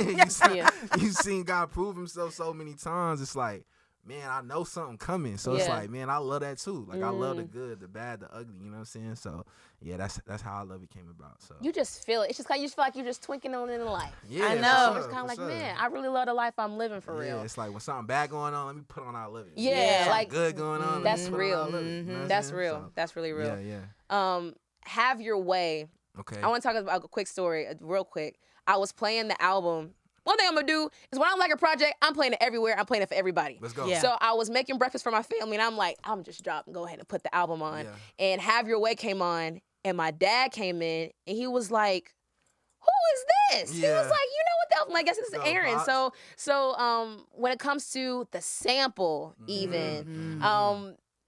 You seen God prove himself so many times. It's like, man, I know something coming. So it's like, man, I love that too. Like I love the good, the bad, the ugly, you know what I'm saying? So yeah, that's how I Love It came about. So You just feel it. It's just like you just feel like you're just twinkling on in the life. yeah, I for know. sure, It's kind of for like, sure. man, I really love the life I'm living for Yeah, real. it's like when something bad going on, let me put on I Love It. Yeah, Something like, good going on. that's let me put on real. I Love It. You know what I'm That's saying? real. So, That's really real. yeah. Have Your Way. Okay. I want to talk about a quick story, real quick. I was playing the album. One thing I'm gonna do is when I like a project, I'm playing it everywhere. I'm playing it for everybody. Let's go. Yeah. So I was making breakfast for my family, and I'm like, I'm just dropping, go ahead and put the album on. Yeah. And Have Your Way came on, and my dad came in, and he was like, who is this? He Yeah. was like, you know what the album? I guess this is Go, Aaron. Pops. So when it comes to the sample, even,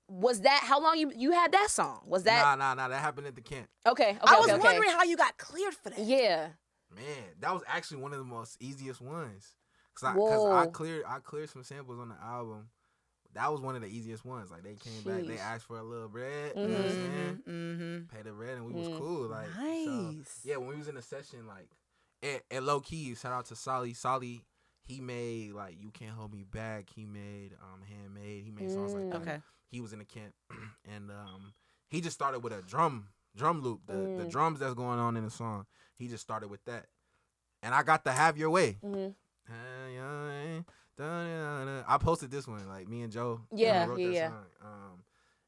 was that how long you had that song? Was that Nah. That happened at the camp. okay? I was okay. wondering how you got cleared for that. Yeah. Man, that was actually one of the most easiest ones. Cause Whoa. I cleared some samples on the album. That was one of the easiest ones. Like they came back, they Sheesh. asked for a little bread. You know what I'm saying? Pay the bread, and we was cool. Like so, Nice. yeah, when we was in the session, like at low key, shout out to Solly. Solly, he made like You Can't Hold Me Back. He made Handmade. He made songs like that. Okay. He was in the camp, and he just started with a drum loop. The drums that's going on in the song. He just started with that, and I got the Have Your Way. I posted this one, like me and Joe. Yeah, wrote yeah, that yeah. song.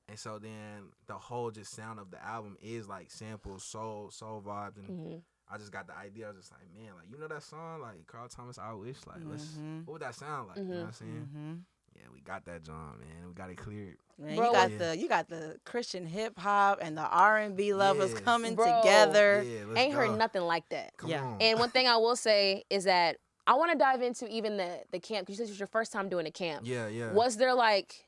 And so then the whole just sound of the album is like samples, soul vibes, and I just got the idea. I was just like, man, like you know that song, like Carl Thomas, I Wish, like what would that sound like? You know what I'm saying? Yeah, we got that John, man. We got it cleared. Man, Bro, you got the Christian hip hop and the R&B lovers Yeah. coming Bro. together. Yeah, let's Ain't go. heard nothing like that. Come Yeah. on. And one thing I will say is that I want to dive into even the camp, because you said it was your first time doing a camp. Yeah. Was there like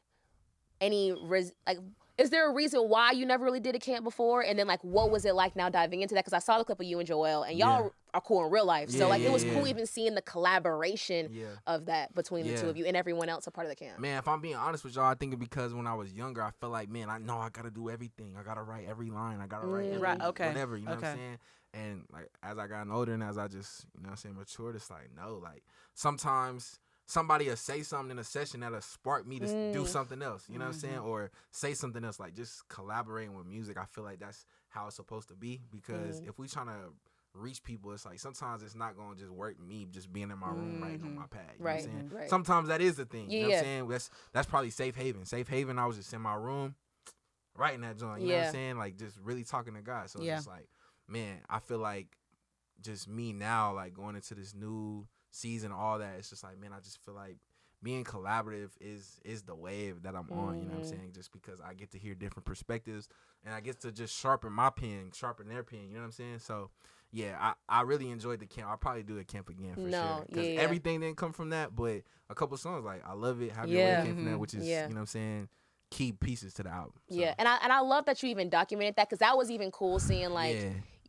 is there a reason why you never really did a camp before? And then, like, what was it like now diving into that? Because I saw the clip of you and Joel, and y'all are cool in real life. So, like, it was cool even seeing the collaboration of that between the two of you and everyone else a part of the camp. Man, if I'm being honest with y'all, I think it's because when I was younger, I felt like, man, I know I got to do everything. I got to write every line. I got to write every whatever, you know what I'm saying? And, like, as I gotten older and as I just, you know what I'm saying, matured, it's like, no, like, sometimes somebody will say something in a session that'll spark me to do something else, you know what I'm saying? Or say something else, like just collaborating with music. I feel like that's how it's supposed to be, because if we trying to reach people, it's like sometimes it's not going to just work me just being in my room writing on my pad, you know what I'm saying? Right. Sometimes that is the thing, you know what I'm saying? That's probably safe haven. Safe haven, I was just in my room writing that joint, you know what I'm saying? Like just really talking to God. So it's just like, man, I feel like just me now, like going into this new season, all that, it's just like, man, I just feel like being collaborative is the wave that I'm on, you know what I'm saying? Just because I get to hear different perspectives and I get to just sharpen my pen, sharpen their pen, you know what I'm saying? So yeah, I really enjoyed the camp. I'll probably do a camp again for sure. Because everything didn't come from that, but a couple songs, like I Love It, Have Your Way came from that, which is, you know what I'm saying, key pieces to the album. So. Yeah, and I love that you even documented that, because that was even cool seeing like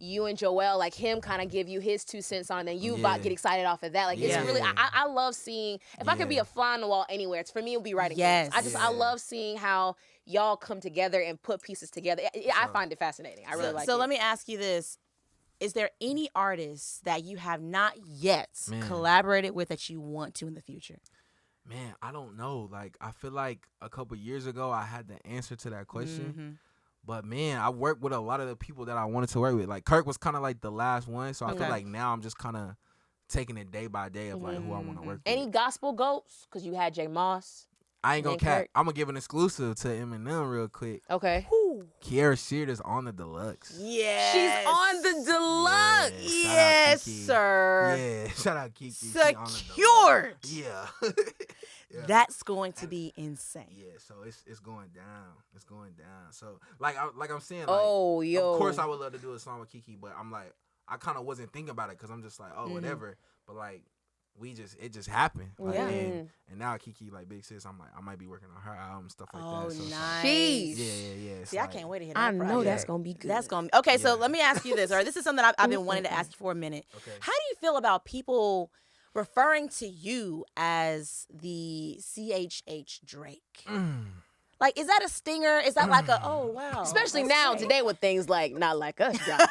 you and Joel, like him kind of give you his 2 cents on it, and you get excited off of that. Like it's really, I love seeing, if I could be a fly on the wall anywhere, it's for me, it would be writing games. I love seeing how y'all come together and put pieces together. I find it fascinating. I really like it. So let me ask you this. Is there any artists that you have not yet collaborated with that you want to in the future? Man, I don't know. Like, I feel like a couple years ago, I had the answer to that question. But, man, I worked with a lot of the people that I wanted to work with. Like, Kirk was kind of like the last one. So I feel like now I'm just kind of taking it day by day of, like, who I want to work with. Any gospel goats? Because you had J. Moss. I ain't gonna cap. I'm gonna give an exclusive to Eminem real quick. Okay. Kiara Shearer's on the deluxe. Yeah, she's on the deluxe. Yes, sir. Yeah, shout out Kiki. Secured. Yeah. That's going to be insane. Yeah, so it's going down. It's going down. So like I'm saying, like, of course I would love to do a song with Kiki, but I'm like, I kind of wasn't thinking about it because I'm just like, whatever. But like, it just happened. Like, and now Kiki, like big sis, I'm like, I might be working on her album, stuff like that. So nice. Yeah. See, I can't wait to hear that. I know that's gonna be good. That's gonna be okay. So let me ask you this. All right, this is something I've been wanting to ask you for a minute. Okay. How do you feel about people referring to you as the CHH Drake? Like, is that a stinger? Is that like a, oh wow? Especially now today with things like Not Like Us dropping.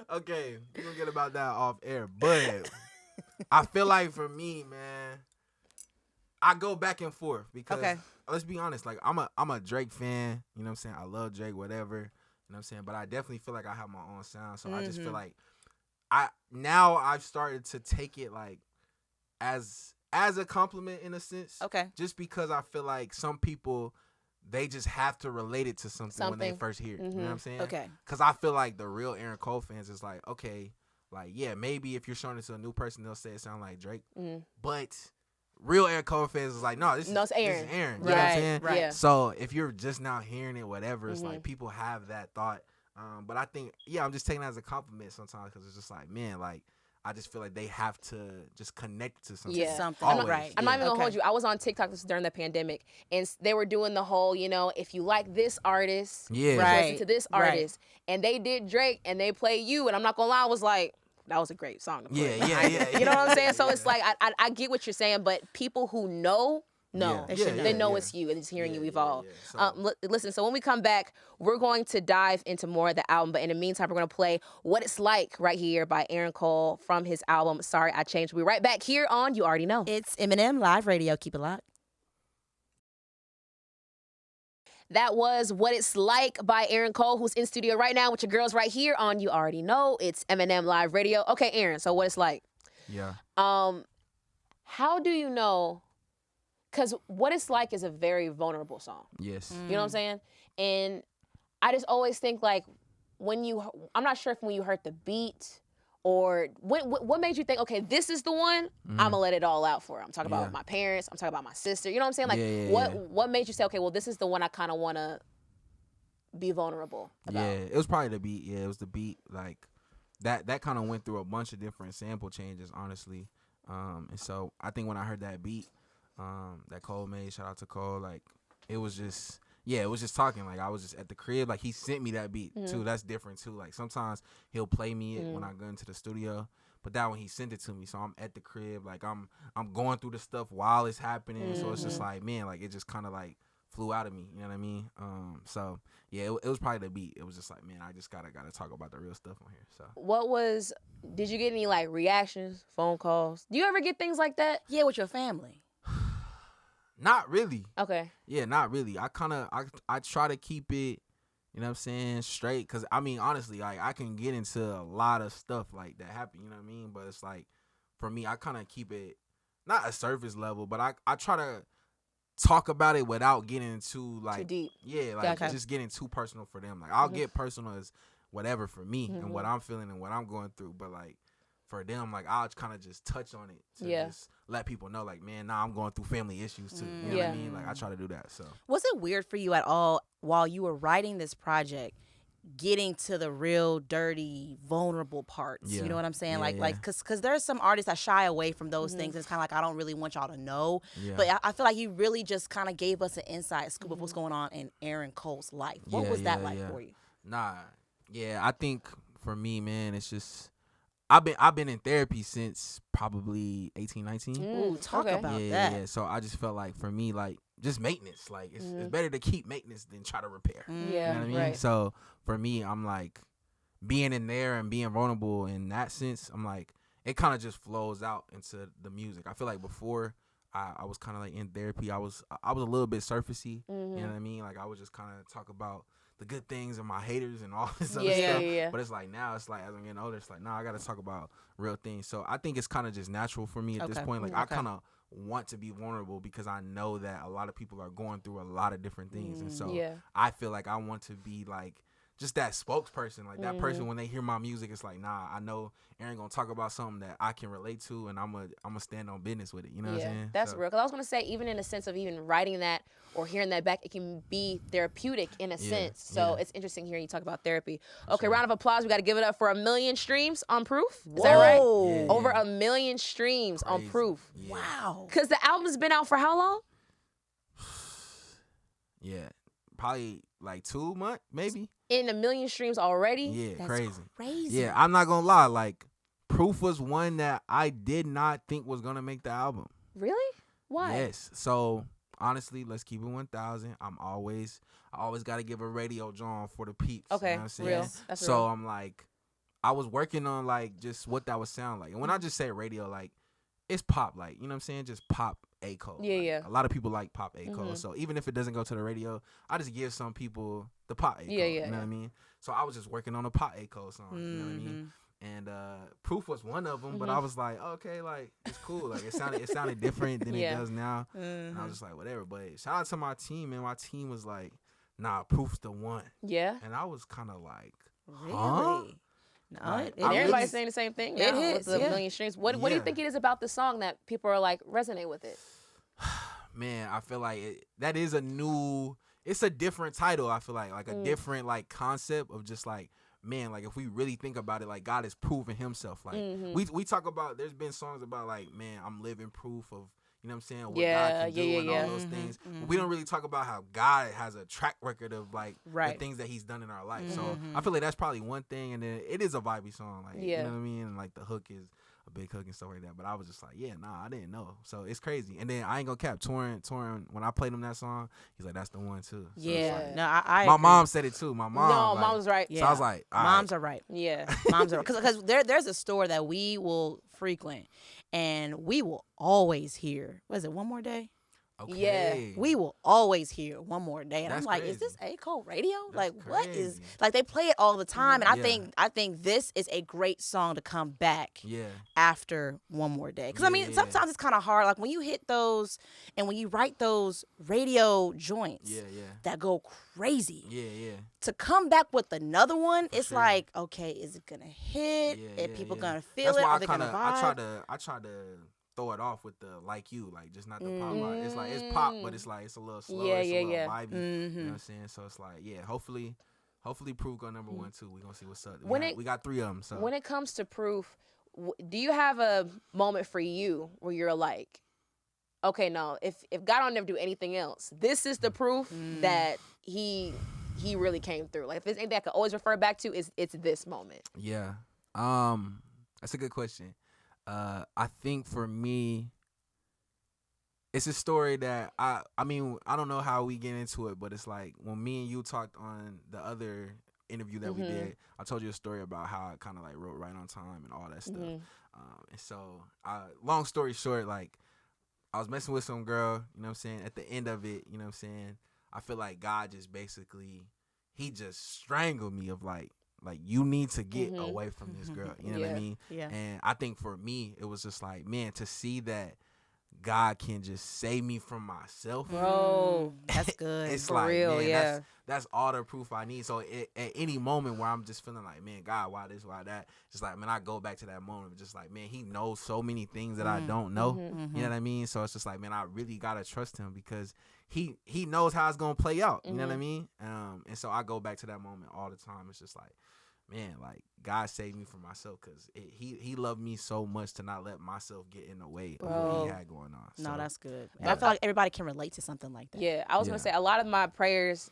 Okay, we're gonna get about that off air, but I feel like for me, man, I go back and forth because let's be honest, like I'm a Drake fan, you know what I'm saying? I love Drake, whatever, you know what I'm saying? But I definitely feel like I have my own sound, so I just feel like I've started to take it like as a compliment in a sense. Okay. Just because I feel like some people, they just have to relate it to something when they first hear it. You know what I'm saying? Okay. Because I feel like the real Aaron Cole fans is like, okay, like, yeah, maybe if you're showing it to a new person, they'll say it sound like Drake. But real Aaron Cole fans is like, no, this is Aaron. You know what I'm saying? Right. Yeah. So if you're just now hearing it, whatever, it's like people have that thought. But I think, I'm just taking it as a compliment sometimes because it's just like, man, like, I just feel like they have to just connect to something. Yeah. Something. Always. Right. I'm not even gonna hold you. I was on TikTok during the pandemic, and they were doing the whole, if you like this artist, listen to this artist. And they did Drake, and they played you, and I'm not gonna lie, I was like, that was a great song to play. Yeah. You know what I'm saying? So it's like, I get what you're saying, but people who know, they know it's you and it's hearing you evolve. So. Listen, so when we come back, we're going to dive into more of the album, but in the meantime, we're going to play What It's Like right here by Aaron Cole from his album Sorry I Changed. We'll be right back here on You Already Know. It's Eminem Live Radio. Keep it locked. That was What It's Like by Aaron Cole, who's in studio right now with your girls right here on You Already Know. It's Eminem Live Radio. Okay, Aaron, so What It's Like. Yeah. How do you know? Because What It's Like is a very vulnerable song. Yes. You know what I'm saying? And I just always think like I'm not sure if when you heard the beat or what made you think, okay, this is the one I'm going to let it all out for. I'm talking about my parents. I'm talking about my sister. You know what I'm saying? Like what made you say, okay, well, this is the one I kind of want to be vulnerable about? Yeah, it was probably the beat. Yeah, it was the beat. Like that kind of went through a bunch of different sample changes, honestly. And so I think when I heard that beat, that Cole made. Shout out to Cole. Like it was just. Yeah, it was just talking. Like I was just at the crib. Like he sent me that beat too. That's different too. Like sometimes he'll play me it when I go into the studio, but that when he sent it to me, so I'm at the crib. Like I'm going through the stuff while it's happening. So it's just like, man, like it just kind of like flew out of me. You know what I mean? So yeah, it was probably the beat. It was just like, man, I just gotta talk about the real stuff on here. So did you get any like reactions, phone calls? Do you ever get things like that? Yeah, with your family. Not really. Okay. Yeah, not really. I try to keep it, you know what I'm saying, straight. Cause I mean, honestly, like I can get into a lot of stuff like that happen, you know what I mean? But it's like, for me, I kind of keep it, not a surface level, but I try to talk about it without getting into like, too deep. Yeah, like just getting too personal for them. Like I'll get personal as whatever for me and what I'm feeling and what I'm going through. But like, for them, like I'll kind of just touch on it to just let people know, like, man, I'm going through family issues too. You know what I mean? Like I try to do that. So was it weird for you at all while you were writing this project, getting to the real dirty, vulnerable parts? You know what I'm saying? Because there's some artists that shy away from those things. And it's kind of like, I don't really want y'all to know. But I feel like you really just kind of gave us an inside scoop of what's going on in Aaron Cole's life. What was that like for you? I think for me, man, it's just. I've been in therapy since probably 18, 19. Ooh, talk about that. Yeah. So I just felt like for me, like just maintenance. Like it's better to keep maintenance than try to repair. Yeah, you know what I mean? Right. So for me, I'm like being in there and being vulnerable in that sense. I'm like it kind of just flows out into the music. I feel like before I was kind of like in therapy. I was a little bit surfacey. You know what I mean? Like I would just kind of talk about the good things and my haters and all this other stuff. Yeah. But it's like now, it's like as I'm getting older, it's like, I got to talk about real things. So I think it's kind of just natural for me at this point. Like I kind of want to be vulnerable because I know that a lot of people are going through a lot of different things. And so I feel like I want to be like just that spokesperson, like that person when they hear my music, it's like, I know Aaron gonna talk about something that I can relate to, and I'm gonna stand on business with it. You know what I'm saying? That's real. Because I was gonna say, even in the sense of even writing that or hearing that back, it can be therapeutic in a sense. So it's interesting hearing you talk about therapy. Okay, round of applause. We got to give it up for 1 million streams on Proof. Is that right? Yeah. Over 1 million streams on Proof. Yeah. Wow. Because the album's been out for how long? Yeah, probably like 2 months, maybe. In 1 million streams already? Yeah, That's crazy. Yeah, I'm not gonna lie. Like, Proof was one that I did not think was gonna make the album. Really? Why? Yes. So honestly, let's keep it 1,000. I always got to give a radio John for the peeps. Okay, you know what I'm saying? real. That's so real. I'm like, I was working on like just what that would sound like, and when I just say radio, like it's pop, like, you know what I'm saying, just pop A code. Yeah, like, yeah. A lot of people like pop A code, so even if it doesn't go to the radio, I just give some people the pop A code. Yeah, you know what I mean? So I was just working on a pop A code song. You know what I mean? And Proof was one of them, but I was like, okay, like it's cool. Like it sounded different than it does now. And I was just like, whatever. But shout out to my team, and my team was like, nah, Proof's the one. Yeah. And I was kind of like, Really? huh? No, Like, And everybody's saying the same thing. It now hits, with the yeah. 1 million streams. What do you think it is about the song that people are like resonate with it? Man, I feel like that is it's a different title. I feel like a different like concept of just like, man, like if we really think about it, like God has proven himself. Like we talk about, there's been songs about like, man, I'm living proof of, you know what I'm saying, what God can do and all those things. But we don't really talk about how God has a track record of like the things that he's done in our life. So I feel like that's probably one thing. And then it is a vibey song. Like, you know what I mean? And like the hook is a big hook and stuff like that. But I was just like, I didn't know. So it's crazy. And then I ain't gonna cap, Torin, when I played him that song, he's like, that's the one too. So Yeah. like, No, I my agree. mom said it too. My mom. No, like, mom's right. So I was like, all Moms right. are right. Yeah. Moms are because there's a store that we will frequent, and we will always hear. What is it? One More Day. Okay. We will always hear One More Day, and That's I'm like, crazy. is this A Code Radio? That's Like, what is crazy. like they play it all the time, and Yeah. I think this is a great song to come back Yeah. after One More Day. Because I mean, sometimes it's kind of hard. Like when you hit those and when you write those radio joints Yeah. that go crazy, Yeah. to come back with another one, it's sure. like, okay, is it gonna hit? Yeah, Are people yeah. gonna feel That's it? why Are they gonna vibe? I try to throw it off with the like you, like just not the pop. Like, it's like it's pop, but it's like it's a little slower, it's a little vibey. You know what I'm saying? So it's like, hopefully Proof go number 1 too. We gonna see what's up. We got 3 of them. So When it comes to Proof, do you have a moment for you where you're like, okay, no, if God don't never do anything else, this is the proof that he really came through. Like if there's anything I could always refer back to, it's this moment. Yeah. That's a good question. I think for me, it's a story that I mean, I don't know how we get into it, but it's like when me and you talked on the other interview that we did, I told you a story about how I kind of like wrote right on time and all that stuff. And so, long story short, like I was messing with some girl, you know what I'm saying? At the end of it, you know what I'm saying? I feel like God just basically, he just strangled me of like you need to get away from this girl. You know what I mean? Yeah. And I think for me, it was just like, man, to see that God can just save me from myself. Bro, that's good. It's for like, real, man, yeah. that's all the proof I need. So at any moment where I'm just feeling like, man, God, why this, why that? Just like, man, I go back to that moment, just like, man, he knows so many things that I don't know. You know what I mean? So it's just like, man, I really gotta trust him because he knows how it's gonna play out. You know what I mean? And so I go back to that moment all the time. It's just like, man, like God saved me from myself because he loved me so much to not let myself get in the way of what he had going on. So, No, that's good. Yeah. I feel like everybody can relate to something like that. Yeah, I was gonna say a lot of my prayers,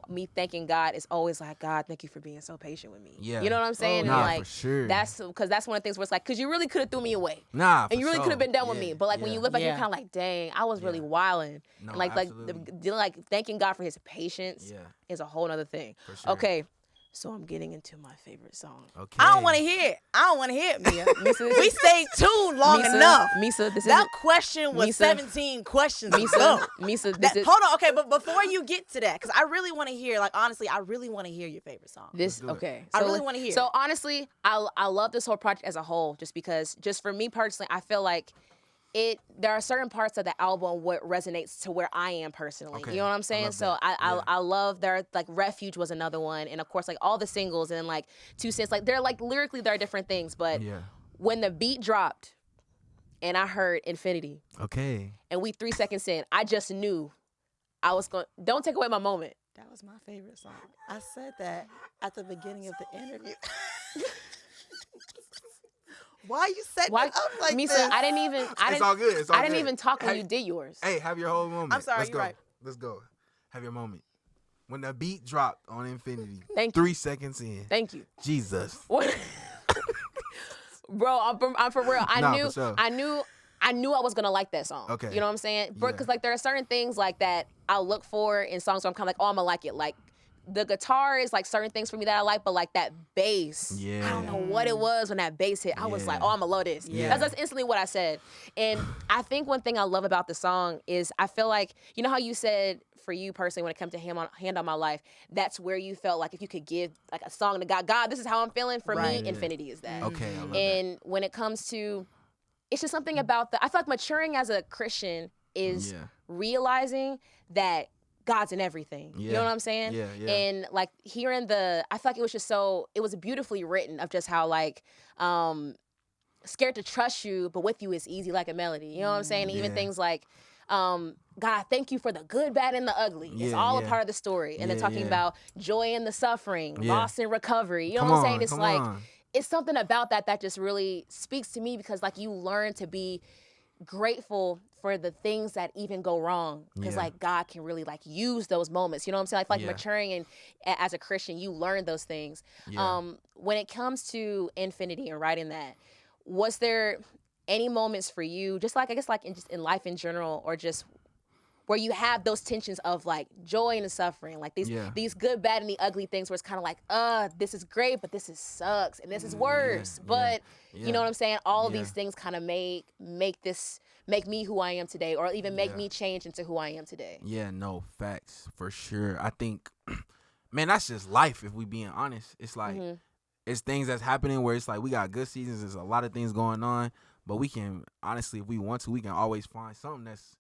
me thanking God is always like, God, thank you for being so patient with me. Yeah. You know what I'm saying? Nah, and like for sure. that's because that's one of the things where it's like, because you really could have threw me away. Nah, And you really for could have been done sure. with me. But like when you look back, you're kind of like, dang, I was really wilding. No, And like absolutely. like thanking God for his patience Yeah. is a whole other thing. For sure. Okay. So I'm getting into my favorite song. Okay. I don't want to hear it. I don't want to hear it, Meah. Meesa, We stayed tuned long Meesa, enough. Meesa, this That isn't question was Meesa. 17 questions Meesa. ago. Meesa, this is Hold on, okay, but before you get to that, because I really want to hear, like, honestly, I really want to hear your favorite song. this okay. I really wanna hear So it. honestly, I love this whole project as a whole, just because, just for me personally, I feel like there are certain parts of the album what resonates to where I am personally. Okay. You know what I'm I saying? love So that. I love their, like, Refuge was another one, and of course like all the singles and like 2 Cents, like they're like lyrically they're different things, but Yeah. when the beat dropped and I heard Infinity Okay. and we 3 seconds in, I just knew I was going. Don't take away my moment. That was my favorite song. I said that at the beginning of the interview. Why you setting Why, it up like Meesa? this? I didn't even. It's all good. It's all I didn't good. even talk when Hey, you did yours. Hey, have your whole moment. I'm sorry, Let's you're go. right. Let's go. Have your moment. When the beat dropped on Infinity, Thank you. 3 seconds in. Thank you. Jesus. What? Bro, I'm for real. Nah, for sure. I knew I was gonna like that song. Okay. You know what I'm saying? Yeah. Because like there are certain things like that I look for in songs where I'm kind of like, oh, I'm gonna like it. Like the guitar is like certain things for me that I like, but like that bass, Yeah. I don't know what it was when that bass hit. I was like, oh, I'm gonna love this. Yeah. That's instantly what I said. And I think one thing I love about the song is I feel like, you know how you said for you personally when it comes to Hand on My Life, that's where you felt like if you could give like a song to God, this is how I'm feeling. For Right. me, Infinity is that. Okay, I love And when it comes to, it's just something about I feel like maturing as a Christian is Yeah. realizing that God's in everything. You Yeah. know what I'm saying? Yeah, yeah. And like hearing I feel like it was just it was beautifully written of just how like, scared to trust you, but with you it's easy like a melody. You know what I'm saying? And even Yeah. things like, God, I thank you for the good, bad, and the ugly. It's Yeah, all a yeah. part of the story. And then Yeah, talking yeah. about joy in the suffering, Yeah. loss and recovery. You know Come what I'm on, saying? It's come like, on. it's something about that just really speaks to me because like you learn to be grateful for the things that even go wrong because Yeah. like God can really like use those moments. You know what I'm saying? Like Yeah. maturing and as a Christian, you learn those things. Yeah. When it comes to Infinity and writing that, was there any moments for you, just like I guess like just in life in general, or just where you have those tensions of like joy and the suffering, like these good, bad, and the ugly things where it's kind of like, this is great, but this is sucks, and this is worse. yeah, But yeah. you know what I'm saying? All of Yeah. these things kind of make me who I am today, or even make Yeah. me change into who I am today. Yeah, no, facts for sure. I think, man, that's just life. If we being honest, it's like it's things that's happening where it's like we got good seasons. There's a lot of things going on, but we can honestly, if we want to, we can always find something that's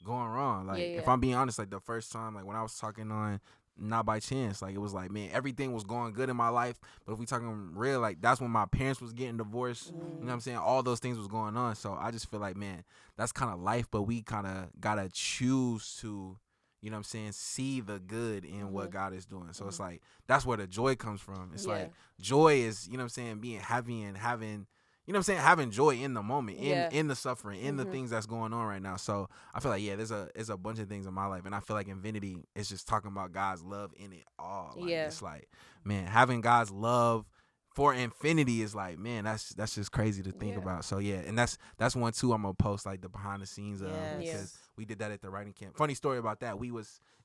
going wrong. Like if I'm being honest, like the first time, like when I was talking on Not by Chance, like it was like, man, everything was going good in my life, but if we talking real, like that's when my parents was getting divorced. You know what I'm saying? All those things was going on. So I just feel like, man, that's kind of life, but we kind of gotta choose to, you know what I'm saying, see the good in what God is doing. So it's like that's where the joy comes from. It's like joy is, you know what I'm saying, being happy and having, you you know what I'm saying, having joy in the moment, Yeah. in the suffering, in the things that's going on right now. So I feel like, there's a bunch of things in my life, and I feel like Infinity is just talking about God's love in it all. Like, Yeah. it's like, man, having God's love for infinity is like, man, that's just crazy to think about. So yeah, and that's one too. I'm gonna post like the behind the scenes of, because we did that at the writing camp. Funny story about that.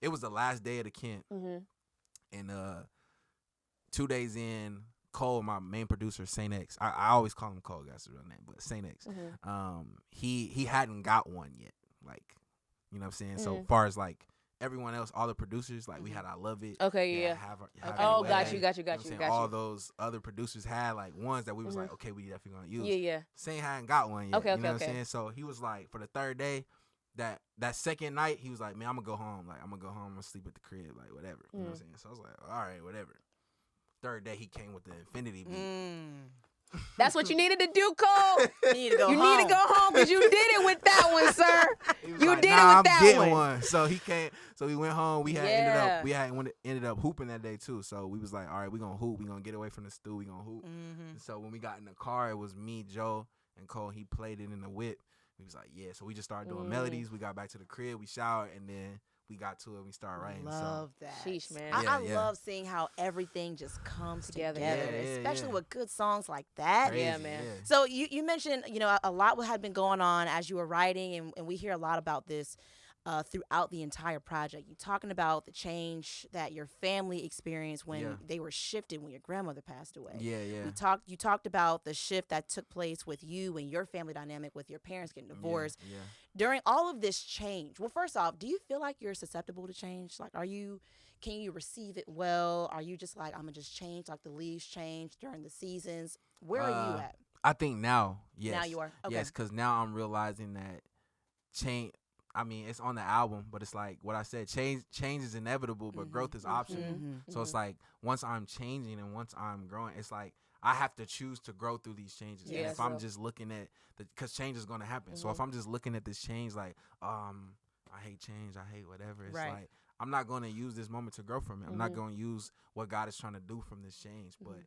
It was the last day of the camp, and 2 days in, Cole, my main producer, Saint X. I always call him Cole. That's his real name, but Saint X. He hadn't got one yet. Like, you know what I'm saying. So far as like everyone else, all the producers, like we had I Love It. Okay, yeah. Oh, got you. All those other producers had like ones that we was like, okay, we definitely gonna use. Yeah. Saint hadn't got one yet. Okay, you know what I'm saying? So he was like, for the third day, that second night, he was like, man, I'm gonna go home. Like, I'm gonna sleep at the crib, like whatever. You know what I'm saying? So I was like, all right, whatever. Third day, he came with the Infinity beat. That's what you needed to do, Cole. You need to go home. Need to go home because you did it with that one, sir. You like, did nah, it I'm with that getting one. So he came. So we went home. We had ended up hooping that day too. So we was like, all right, we gonna hoop. We gonna get away from the stew. We gonna hoop. And so when we got in the car, it was me, Joe, and Cole. He played it in the whip. We was like, yeah. So we just started doing melodies. We got back to the crib. We showered, and then we got to it. We started writing. Love that. Sheesh, man. I love seeing how everything just comes together, especially with good songs like that. Crazy, yeah, man. So you mentioned, a lot had been going on as you were writing, and we hear a lot about this throughout the entire project. You talking about the change that your family experienced when they were shifted when your grandmother passed away. Yeah. You talked about the shift that took place with you and your family dynamic with your parents getting divorced. Yeah. During all of this change, well, first off, do you feel like you're susceptible to change? Like, can you receive it well? Are you just like, I'm gonna just change, like the leaves change during the seasons? Where are you at? I think now, yes. Now you are? Okay. Yes, because now I'm realizing that change. I mean, it's on the album, but it's like what I said. Change is inevitable, but growth is optional. So it's like once I'm changing and once I'm growing, it's like I have to choose to grow through these changes. And if I'm just looking at because change is going to happen. So if I'm just looking at this change like, I hate change, I hate whatever. It's like I'm not going to use this moment to grow from it. I'm not going to use what God is trying to do from this change. But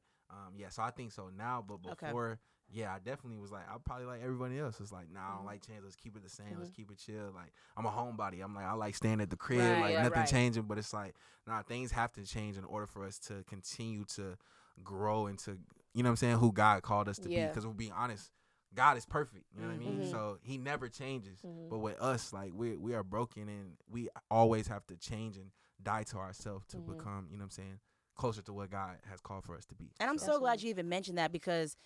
so I think so now. But before. Yeah, I definitely was like, I'm probably like everybody else. It's like, nah, I don't like change. Let's keep it the same. Let's keep it chill. Like, I'm a homebody. I'm like, I like staying at the crib. Nothing changing. But it's like, nah, things have to change in order for us to continue to grow into, you know what I'm saying, who God called us to be. Because we'll be honest, God is perfect. You know what I mean? So he never changes. But with us, like, we are broken and we always have to change and die to ourselves to become, you know what I'm saying, closer to what God has called for us to be. And I'm so glad you even mentioned that, because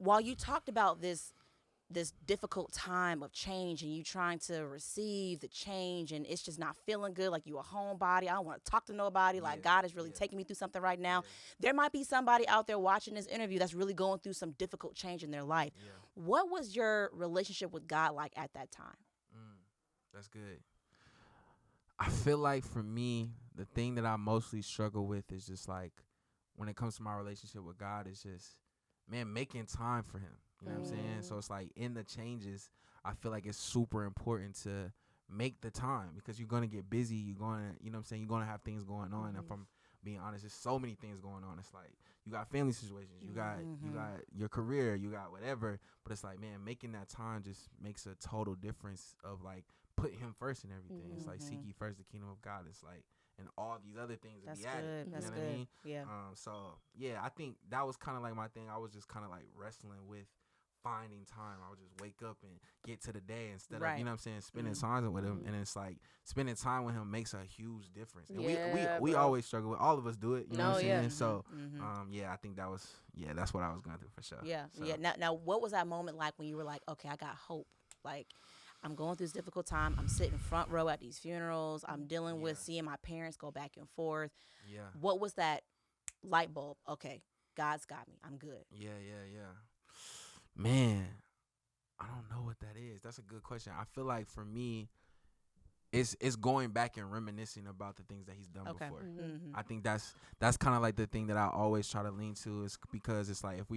while you talked about this difficult time of change and you trying to receive the change and it's just not feeling good, like you a homebody, I don't want to talk to nobody, like God is really taking me through something right now. There might be somebody out there watching this interview that's really going through some difficult change in their life. What was your relationship with God like at that time? That's good. I feel like for me, the thing that I mostly struggle with is just like when it comes to my relationship with God, is just, man, making time for him. You know what I'm saying? So it's like in the changes, I feel like it's super important to make the time, because you're going to get busy. You're going to, you know what I'm saying, you're going to have things going on. And if I'm being honest, there's so many things going on. It's like you got family situations, you got your career, you got whatever. But it's like, man, making that time just makes a total difference of like putting him first in everything. It's like seek ye first the kingdom of God. It's like, and all these other things that be added. That's you know good. What I mean? Yeah. So yeah, I think that was kind of like my thing. I was just kind of like wrestling with finding time. I would just wake up and get to the day instead of, you know what I'm saying, spending time with him. And it's like spending time with him makes a huge difference. And we always struggle with, all of us do it. You know what I'm saying? So I think that's what I was going through for sure. Yeah. So. Yeah. Now, what was that moment like when you were like, okay, I got hope? Like, I'm going through this difficult time. I'm sitting front row at these funerals. I'm dealing with seeing my parents go back and forth. Yeah. What was that light bulb? Okay, God's got me. I'm good. Yeah. Man, I don't know what that is. That's a good question. I feel like for me, it's going back and reminiscing about the things that he's done before. I think that's kind of like the thing that I always try to lean to, is because it's like if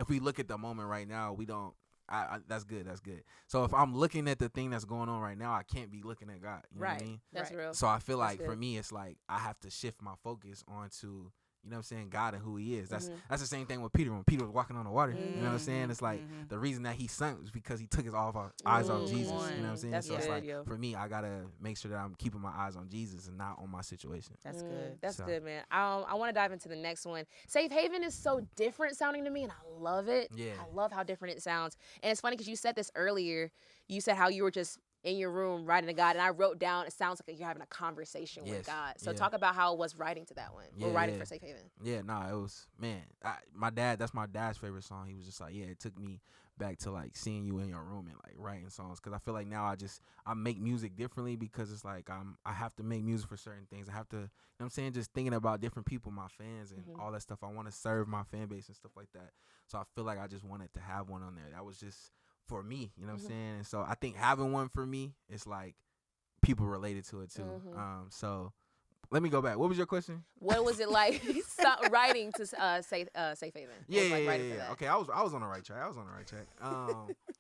we look at the moment right now, we don't. That's good. So if I'm looking at the thing that's going on right now, I can't be looking at God. You know what I mean? That's real. So I feel like for me, it's like I have to shift my focus onto you know what I'm saying, God and who he is. That's the same thing with Peter. When Peter was walking on the water, you know what I'm saying? It's like the reason that he sunk was because he took his eyes off Jesus. You know what I'm saying? That's So it's good, like, yo. for me, I got to make sure that I'm keeping my eyes on Jesus and not on my situation. That's good. That's good, man. I want to dive into the next one. Safe Haven is so different sounding to me, and I love it. Yeah. I love how different it sounds. And it's funny because you said this earlier. You said how you were just in your room writing to God, and I wrote down, it sounds like you're having a conversation with God. So talk about how it was writing to that one, or writing for Safe Haven. Yeah, it was, man, that's my dad's favorite song. He was just like, it took me back to like seeing you in your room and like writing songs, because I feel like now I make music differently, because it's like I have to make music for certain things. I have to, you know what I'm saying, just thinking about different people, my fans and all that stuff. I want to serve my fan base and stuff like that. So I feel like I just wanted to have one on there. That was just for me, you know what I'm saying? And so I think having one for me, it's like people related to it too. So let me go back. What was your question? What was it like writing to Safe Haven? Yeah. Okay, I was on the right track.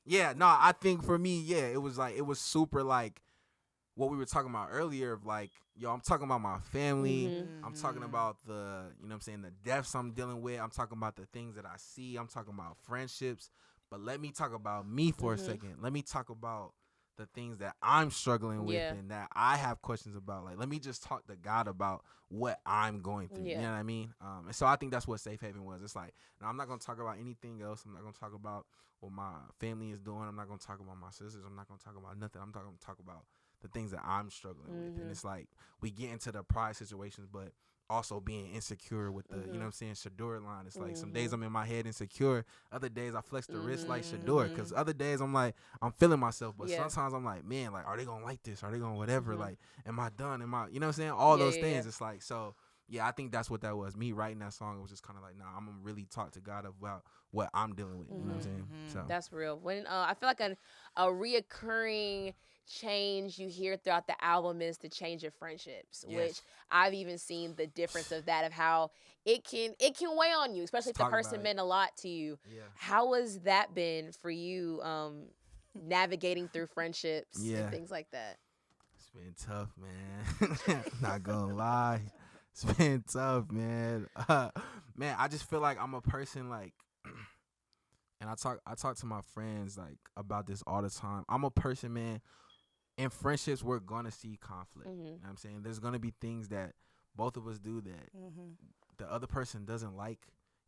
I think for me, it was super like what we were talking about earlier of like, yo, I'm talking about my family. I'm talking about the, you know what I'm saying, the deaths I'm dealing with. I'm talking about the things that I see. I'm talking about friendships. But let me talk about me for a second. Let me talk about the things that I'm struggling with and that I have questions about. Like, let me just talk to God about what I'm going through. You know what I mean? And so I think that's what Safe Haven was. It's like, now I'm not going to talk about anything else. I'm not going to talk about what my family is doing. I'm not going to talk about my sisters. I'm not going to talk about nothing. I'm going to talk about the things that I'm struggling with. And it's like, we get into the pride situations, but also being insecure with the, you know what I'm saying, Shador line. It's like some days I'm in my head insecure. Other days I flex the wrist like Shador. Because other days I'm like, I'm feeling myself. But sometimes I'm like, man, like, are they going to like this? Are they going to whatever? Like, am I done? Am I, you know what I'm saying? All those things. It's like, so, I think that's what that was. Me writing that song, it was just kind of like, I'm going to really talk to God about what I'm dealing with. You know what I'm saying? So That's real. When I feel like a reoccurring change you hear throughout the album is the change of friendships, which I've even seen the difference of that, of how it can weigh on you, especially if the person meant a lot to you. How has that been for you, navigating through friendships and things like that? It's been tough, man. Not gonna lie. It's been tough, man. Man, I just feel like I'm a person like, and I talk to my friends like about this all the time. I'm a person, man. In friendships, we're gonna see conflict. You know what I'm saying? There's gonna be things that both of us do that the other person doesn't like.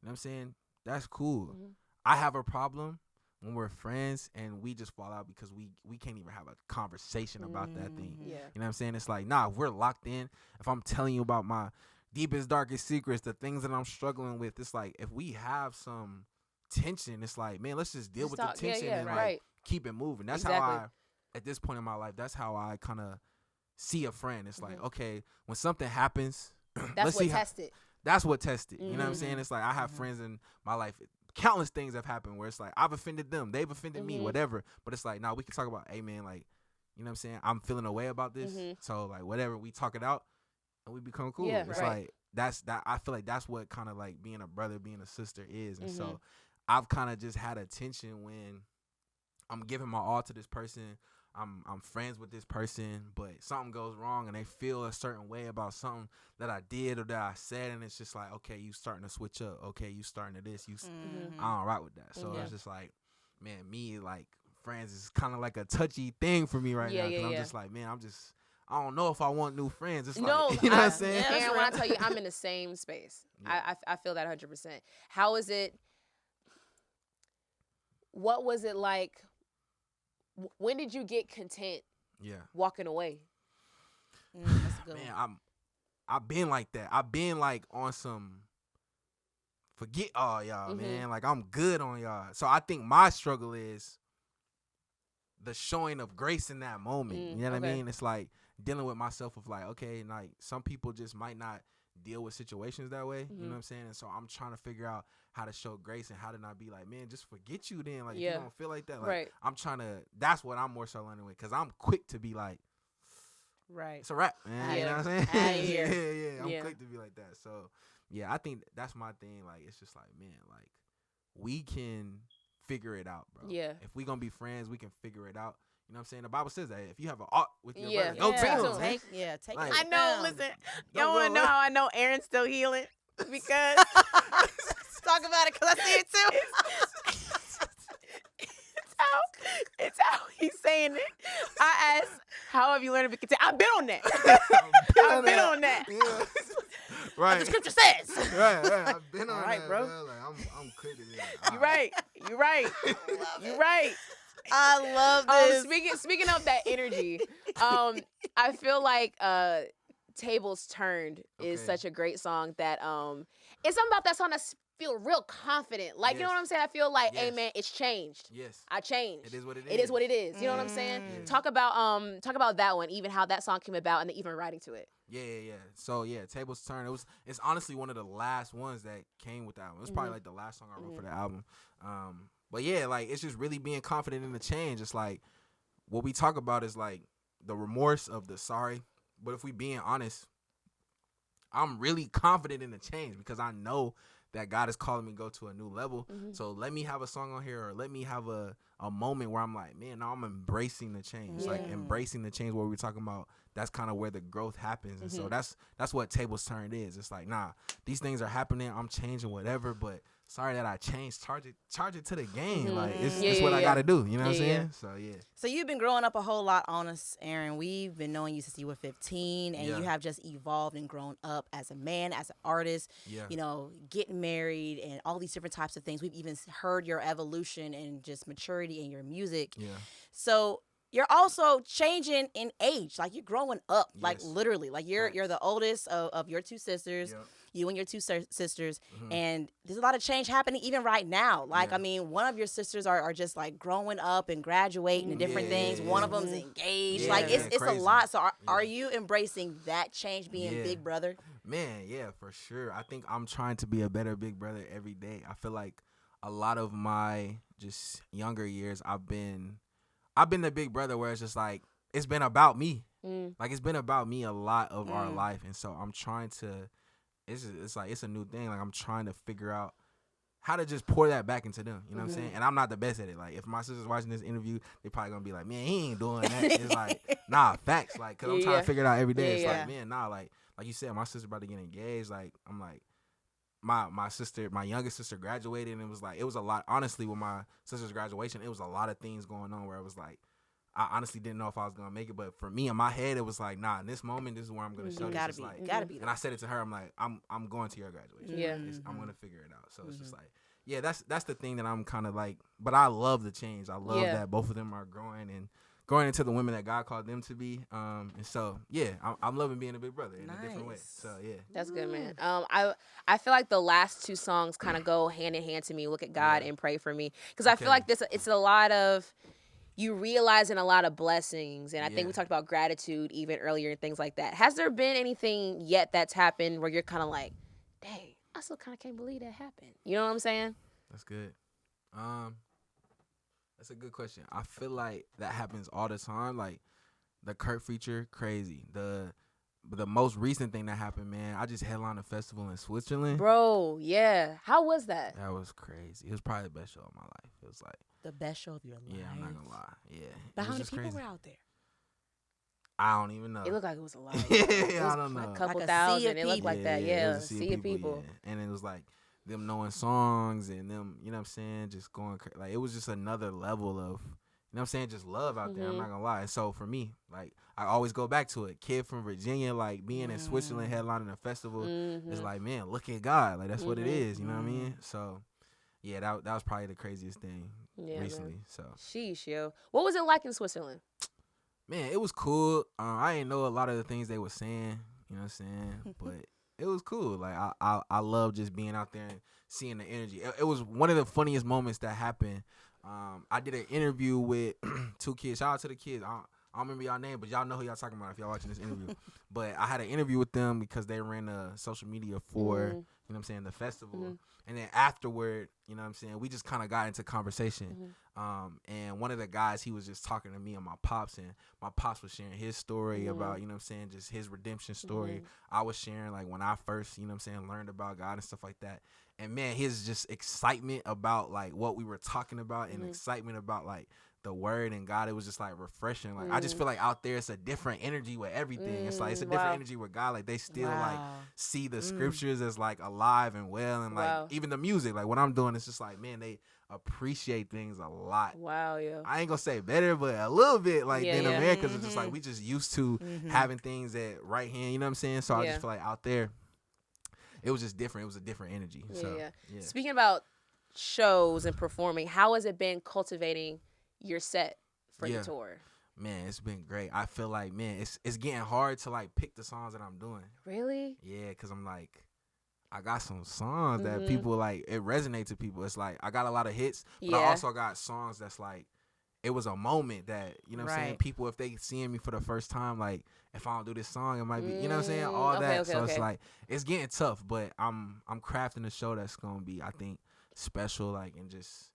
You know what I'm saying? That's cool. I have a problem when we're friends and we just fall out because we can't even have a conversation about that thing. You know what I'm saying? It's like, nah, if we're locked in. If I'm telling you about my deepest, darkest secrets, the things that I'm struggling with, it's like, if we have some tension, it's like, man, let's just deal with the tension and like keep it moving. That's how I, at this point in my life, that's how I kind of see a friend. It's like, okay, when something happens, that's what tested. That's what tested. You know what I'm saying? It's like, I have friends in my life, countless things have happened where it's like, I've offended them, they've offended me, whatever. But it's like, now we can talk about, hey, man, like, you know what I'm saying? I'm feeling a way about this. So, like, whatever, we talk it out and we become cool. It's like, I feel like that's what kind of like being a brother, being a sister is. And so I've kind of just had a tension when I'm giving my all to this person. I'm friends with this person, but something goes wrong and they feel a certain way about something that I did or that I said, and it's just like, okay, you starting to switch up. Okay, you starting to this. I don't right with that. So it's just like, man, me, like, friends is kind of like a touchy thing for me right now. Cause I'm just like, man, I don't know if I want new friends. It's like, you know what I'm saying? Aaron, when I tell you, I'm in the same space. I feel that 100%. How is it? What was it like? When did you get content? Walking away. That's a good man, I've been like that. I've been like on some forget all y'all, man. Like, I'm good on y'all. So I think my struggle is the showing of grace in that moment. You know what I mean? It's like dealing with myself of like, okay, like, some people just might not deal with situations that way. You know what I'm saying? And so I'm trying to figure out how to show grace and how to not be like, man, just forget you then. Like, you don't feel like that. Like, I'm trying to, that's what I'm more so learning with, because I'm quick to be like, it's a wrap, man. You know what I'm saying? I'm quick to be like that. So, I think that's my thing. Like, it's just like, man, like, we can figure it out, bro. If we gonna be friends, we can figure it out. You know what I'm saying? The Bible says that if you have an ought with your brother, go to him. Take like, it. I know, listen, y'all want to know how I know Aaron's still healing? because talk about it because I see it too. It's how he's saying it. I asked, how have you learned to be content? I've been on that. I've been on that. Yeah. Right. Like the scripture says. Right. I've been on All right, that, bro. Man. Like, I'm quick to that. You're right. You're right. I love this. Speaking of that energy, I feel like Tables Turned is such a great song that it's something about that song that feel real confident. Like, you know what I'm saying? I feel like, hey man, it's changed. Yes. I changed. It is what it is. It is what it is. You know what I'm saying? Yeah. Talk about that one, even how that song came about and the even writing to it. Yeah. So Tables Turn. It's honestly one of the last ones that came with the album. It was probably like the last song I wrote for the album. But yeah, like it's just really being confident in the change. It's like what we talk about is like the remorse of the sorry. But if we being honest, I'm really confident in the change because I know that God is calling me to go to a new level. So let me have a song on here, or let me have a moment where I'm like, man, now I'm embracing the change. Like embracing the change, what we were talking about. That's kind of where the growth happens. And so that's what Tables Turned is. It's like, nah, these things are happening. I'm changing whatever, but sorry that I changed. Charge it to the game. Like it's what I got to do. You know what I'm saying? So yeah. So you've been growing up a whole lot on us, Aaron. We've been knowing you since you were 15, and you have just evolved and grown up as a man, as an artist. Yeah. You know, getting married and all these different types of things. We've even heard your evolution and just maturity in your music. Yeah. So you're also changing in age. Like you're growing up, like literally. Like you're the oldest of your two sisters. Yep. You and your two sisters, and there's a lot of change happening even right now. Like, I mean, one of your sisters are just like growing up and graduating and different things. One of them's engaged. Like, it's a lot. So are you embracing that change, being big brother? Man, yeah, for sure. I think I'm trying to be a better big brother every day. I feel like a lot of my just younger years, I've been the big brother where it's just like, it's been about me. Like, it's been about me a lot of our life. And so I'm trying to, it's like, it's a new thing. Like, I'm trying to figure out how to just pour that back into them. You know what I'm saying? And I'm not the best at it. Like, if my sister's watching this interview, they probably gonna be like, man, he ain't doing that. It's like, nah, facts. Like, cause I'm trying to figure it out every day. It's like, man, nah, like you said, my sister about to get engaged. Like, I'm like, my youngest sister graduated, and it was a lot. Honestly, with my sister's graduation, it was a lot of things going on where it was like, I honestly didn't know if I was gonna make it, but for me in my head, it was like, nah, in this moment, this is where I'm gonna show. Gotta be. And I said it to her. I'm like, I'm going to your graduation. Yeah. I'm gonna figure it out. So it's just like, yeah, that's the thing that I'm kind of like. But I love the change. I love that both of them are growing into the women that God called them to be. And so yeah, I'm loving being a big brother in a different way. So yeah, that's good, man. I feel like the last two songs kind of go hand in hand to me. Look at God and Pray for Me, because I feel like it's a lot of you realizing a lot of blessings, and I think we talked about gratitude even earlier and things like that. Has there been anything yet that's happened where you're kind of like, dang, I still kind of can't believe that happened? You know what I'm saying? That's good. That's a good question. I feel like that happens all the time. Like the Kurt feature, crazy. The most recent thing that happened, man, I just headlined a festival in Switzerland. Bro, yeah. How was that? That was crazy. It was probably the best show of my life. It was like the best show of your life. Yeah, I'm not gonna lie. Yeah. But how many people were out there? I don't even know. It looked like it was a lot. I don't know. A couple like thousand. It looked like that. Yeah, it was a sea of people. Yeah. And it was like them knowing songs and them, you know what I'm saying, just going like it was just another level of, you know what I'm saying, just love out there. I'm not gonna lie. So for me, like I always go back to it. Kid from Virginia, like being in Switzerland headlining a festival, it's like, man, look at God. Like that's what it is. You know what I mean? So yeah, that was probably the craziest thing recently. Man. So sheesh, yo. What was it like in Switzerland? Man, it was cool. I didn't know a lot of the things they were saying. You know what I'm saying? But it was cool. Like I love just being out there and seeing the energy. It was one of the funniest moments that happened. I did an interview with two kids. Shout out to the kids. I don't remember y'all name, but y'all know who y'all talking about if y'all watching this interview. But I had an interview with them because they ran a social media for, you know what I'm saying, the festival. And then afterward, you know what I'm saying, we just kind of got into conversation. And one of the guys, he was just talking to me and my pops, and my pops was sharing his story about, you know what I'm saying, just his redemption story. I was sharing like when I first, you know what I'm saying, learned about God and stuff like that. And man, his just excitement about like what we were talking about and excitement about like the word and God, it was just like refreshing. Like I just feel like out there it's a different energy with everything. It's like it's a different energy with God. Like they still like see the scriptures as like alive and well, and like even the music. Like what I'm doing, it's just like, man, they appreciate things a lot. Wow, yeah. I ain't gonna say better, but a little bit like in America, it's just like we just used to having things at right hand. You know what I'm saying? So I just feel like out there, it was just different. It was a different energy. Yeah. Speaking about shows and performing, how has it been cultivating your set for the tour? Man, it's been great. I feel like, man, it's getting hard to like pick the songs that I'm doing. Really? Yeah, because I'm like, I got some songs that people like, it resonates to people. It's like I got a lot of hits, but I also got songs that's like, it was a moment that, you know what I'm saying, people, if they seeing me for the first time, like if I don't do this song, it might be, you know what I'm saying, all that. So it's like, it's getting tough, but I'm crafting a show that's gonna be, I think, special, like, and just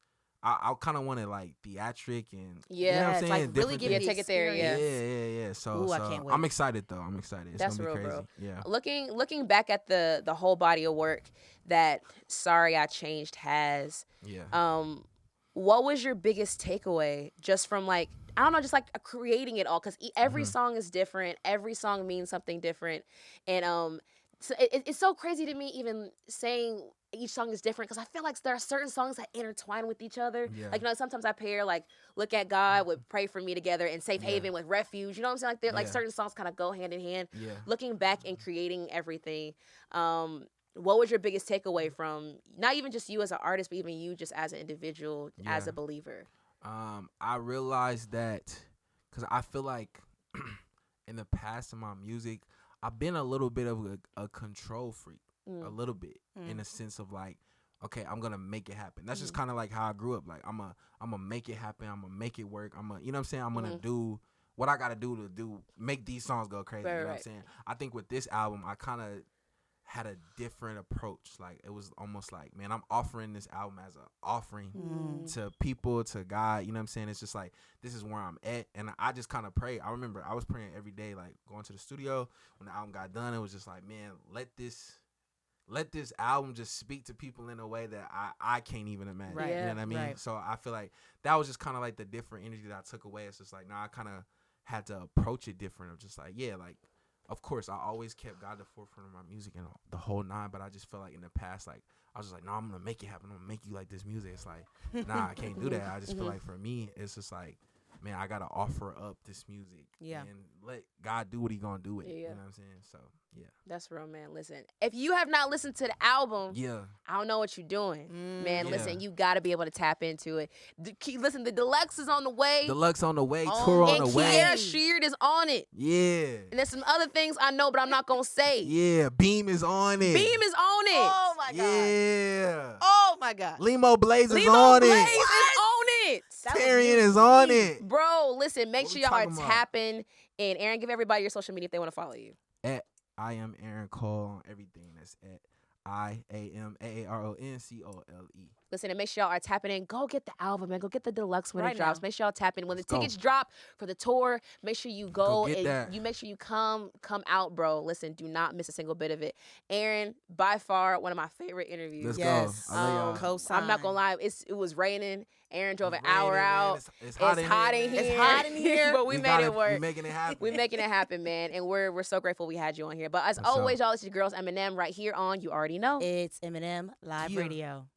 I kind of want it like theatric and you know what I'm saying, like really give take it there. Yeah. So I can't wait. I'm excited though. I'm excited. It's That's gonna be real, crazy. bro. Yeah. Looking back at the whole body of work that Sorry I Changed has. Yeah. What was your biggest takeaway just from like, I don't know, just like creating it all? Because every song is different. Every song means something different. And so it's so crazy to me even saying each song is different, because I feel like there are certain songs that intertwine with each other. Yeah. Like, you know, sometimes I pair like Look at God with Pray for Me together and Safe Haven with Refuge. You know what I'm saying? Like, they're like certain songs kind of go hand in hand. Yeah. Looking back and creating everything, what was your biggest takeaway from not even just you as an artist, but even you just as an individual, as a believer? I realized that because I feel like in the past in my music, I've been a little bit of a control freak, a little bit, in a sense of like, okay, I'm gonna make it happen. That's just kind of like how I grew up. Like I'm gonna make it happen. I'm gonna make it work. You know what I'm saying? I'm gonna do what I gotta do to make these songs go crazy. You know what I'm saying? I think with this album, I kind of had a different approach. Like it was almost like, man, I'm offering this album as an offering to people, to God. You know what I'm saying? It's just like, this is where I'm at. And I just kind of pray. I remember I was praying every day, like going to the studio. When the album got done, it was just like, man, let this album just speak to people in a way that I can't even imagine. Right. You know what I mean? Right. So I feel like that was just kind of like the different energy that I took away. It's just like, now I kind of had to approach it different. Of just like, yeah, like, of course, I always kept God at the forefront of my music and the whole nine, but I just felt like in the past, like, I was just like, no, I'm going to make it happen. I'm going to make you like this music. It's like, nah, I can't do that. I just feel like for me, it's just like, man, I got to offer up this music and let God do what he going to do with it. You know what I'm saying? So, yeah. That's real, man. Listen, if you have not listened to the album, I don't know what you're doing. Man, listen, you got to be able to tap into it. Listen, the deluxe is on the way. Deluxe on the way, tour on the way. And Kiera Sheard is on it. Yeah. And there's some other things I know, but I'm not going to say. Yeah, Beam is on it. Beam is on it. Oh, my God. Yeah. Oh, my God. Limo Blaze is Limo on Blaze it. is on it. Tyrion is on it. Bro, listen, make What sure we y'all are talking about? tapping. And Aaron, give everybody your social media if they want to follow you. At I am Aaron Cole on everything. That's at IAMAARONCOLE. Listen, and make sure y'all are tapping in. Go get the album, man. Go get the deluxe when Right it drops. now. Make sure y'all tap in. When the Let's go. tickets drop for the tour, make sure you go get and that. you make sure you come out, bro. Listen, do not miss a single bit of it. Aaron, by far one of my favorite interviews. Let's Yes. go. I love y'all. Co-sign. I'm not gonna lie, it was raining. Aaron drove an It's hour raining, man. out. It's hot in man. here. It's hot in here. But we made it work. We're making it happen. We're making it happen, man. And we're so grateful we had you on here. But as For sure. always, y'all, it's your girls Eminem right here on You Already Know. It's Eminem Live Yeah. Radio.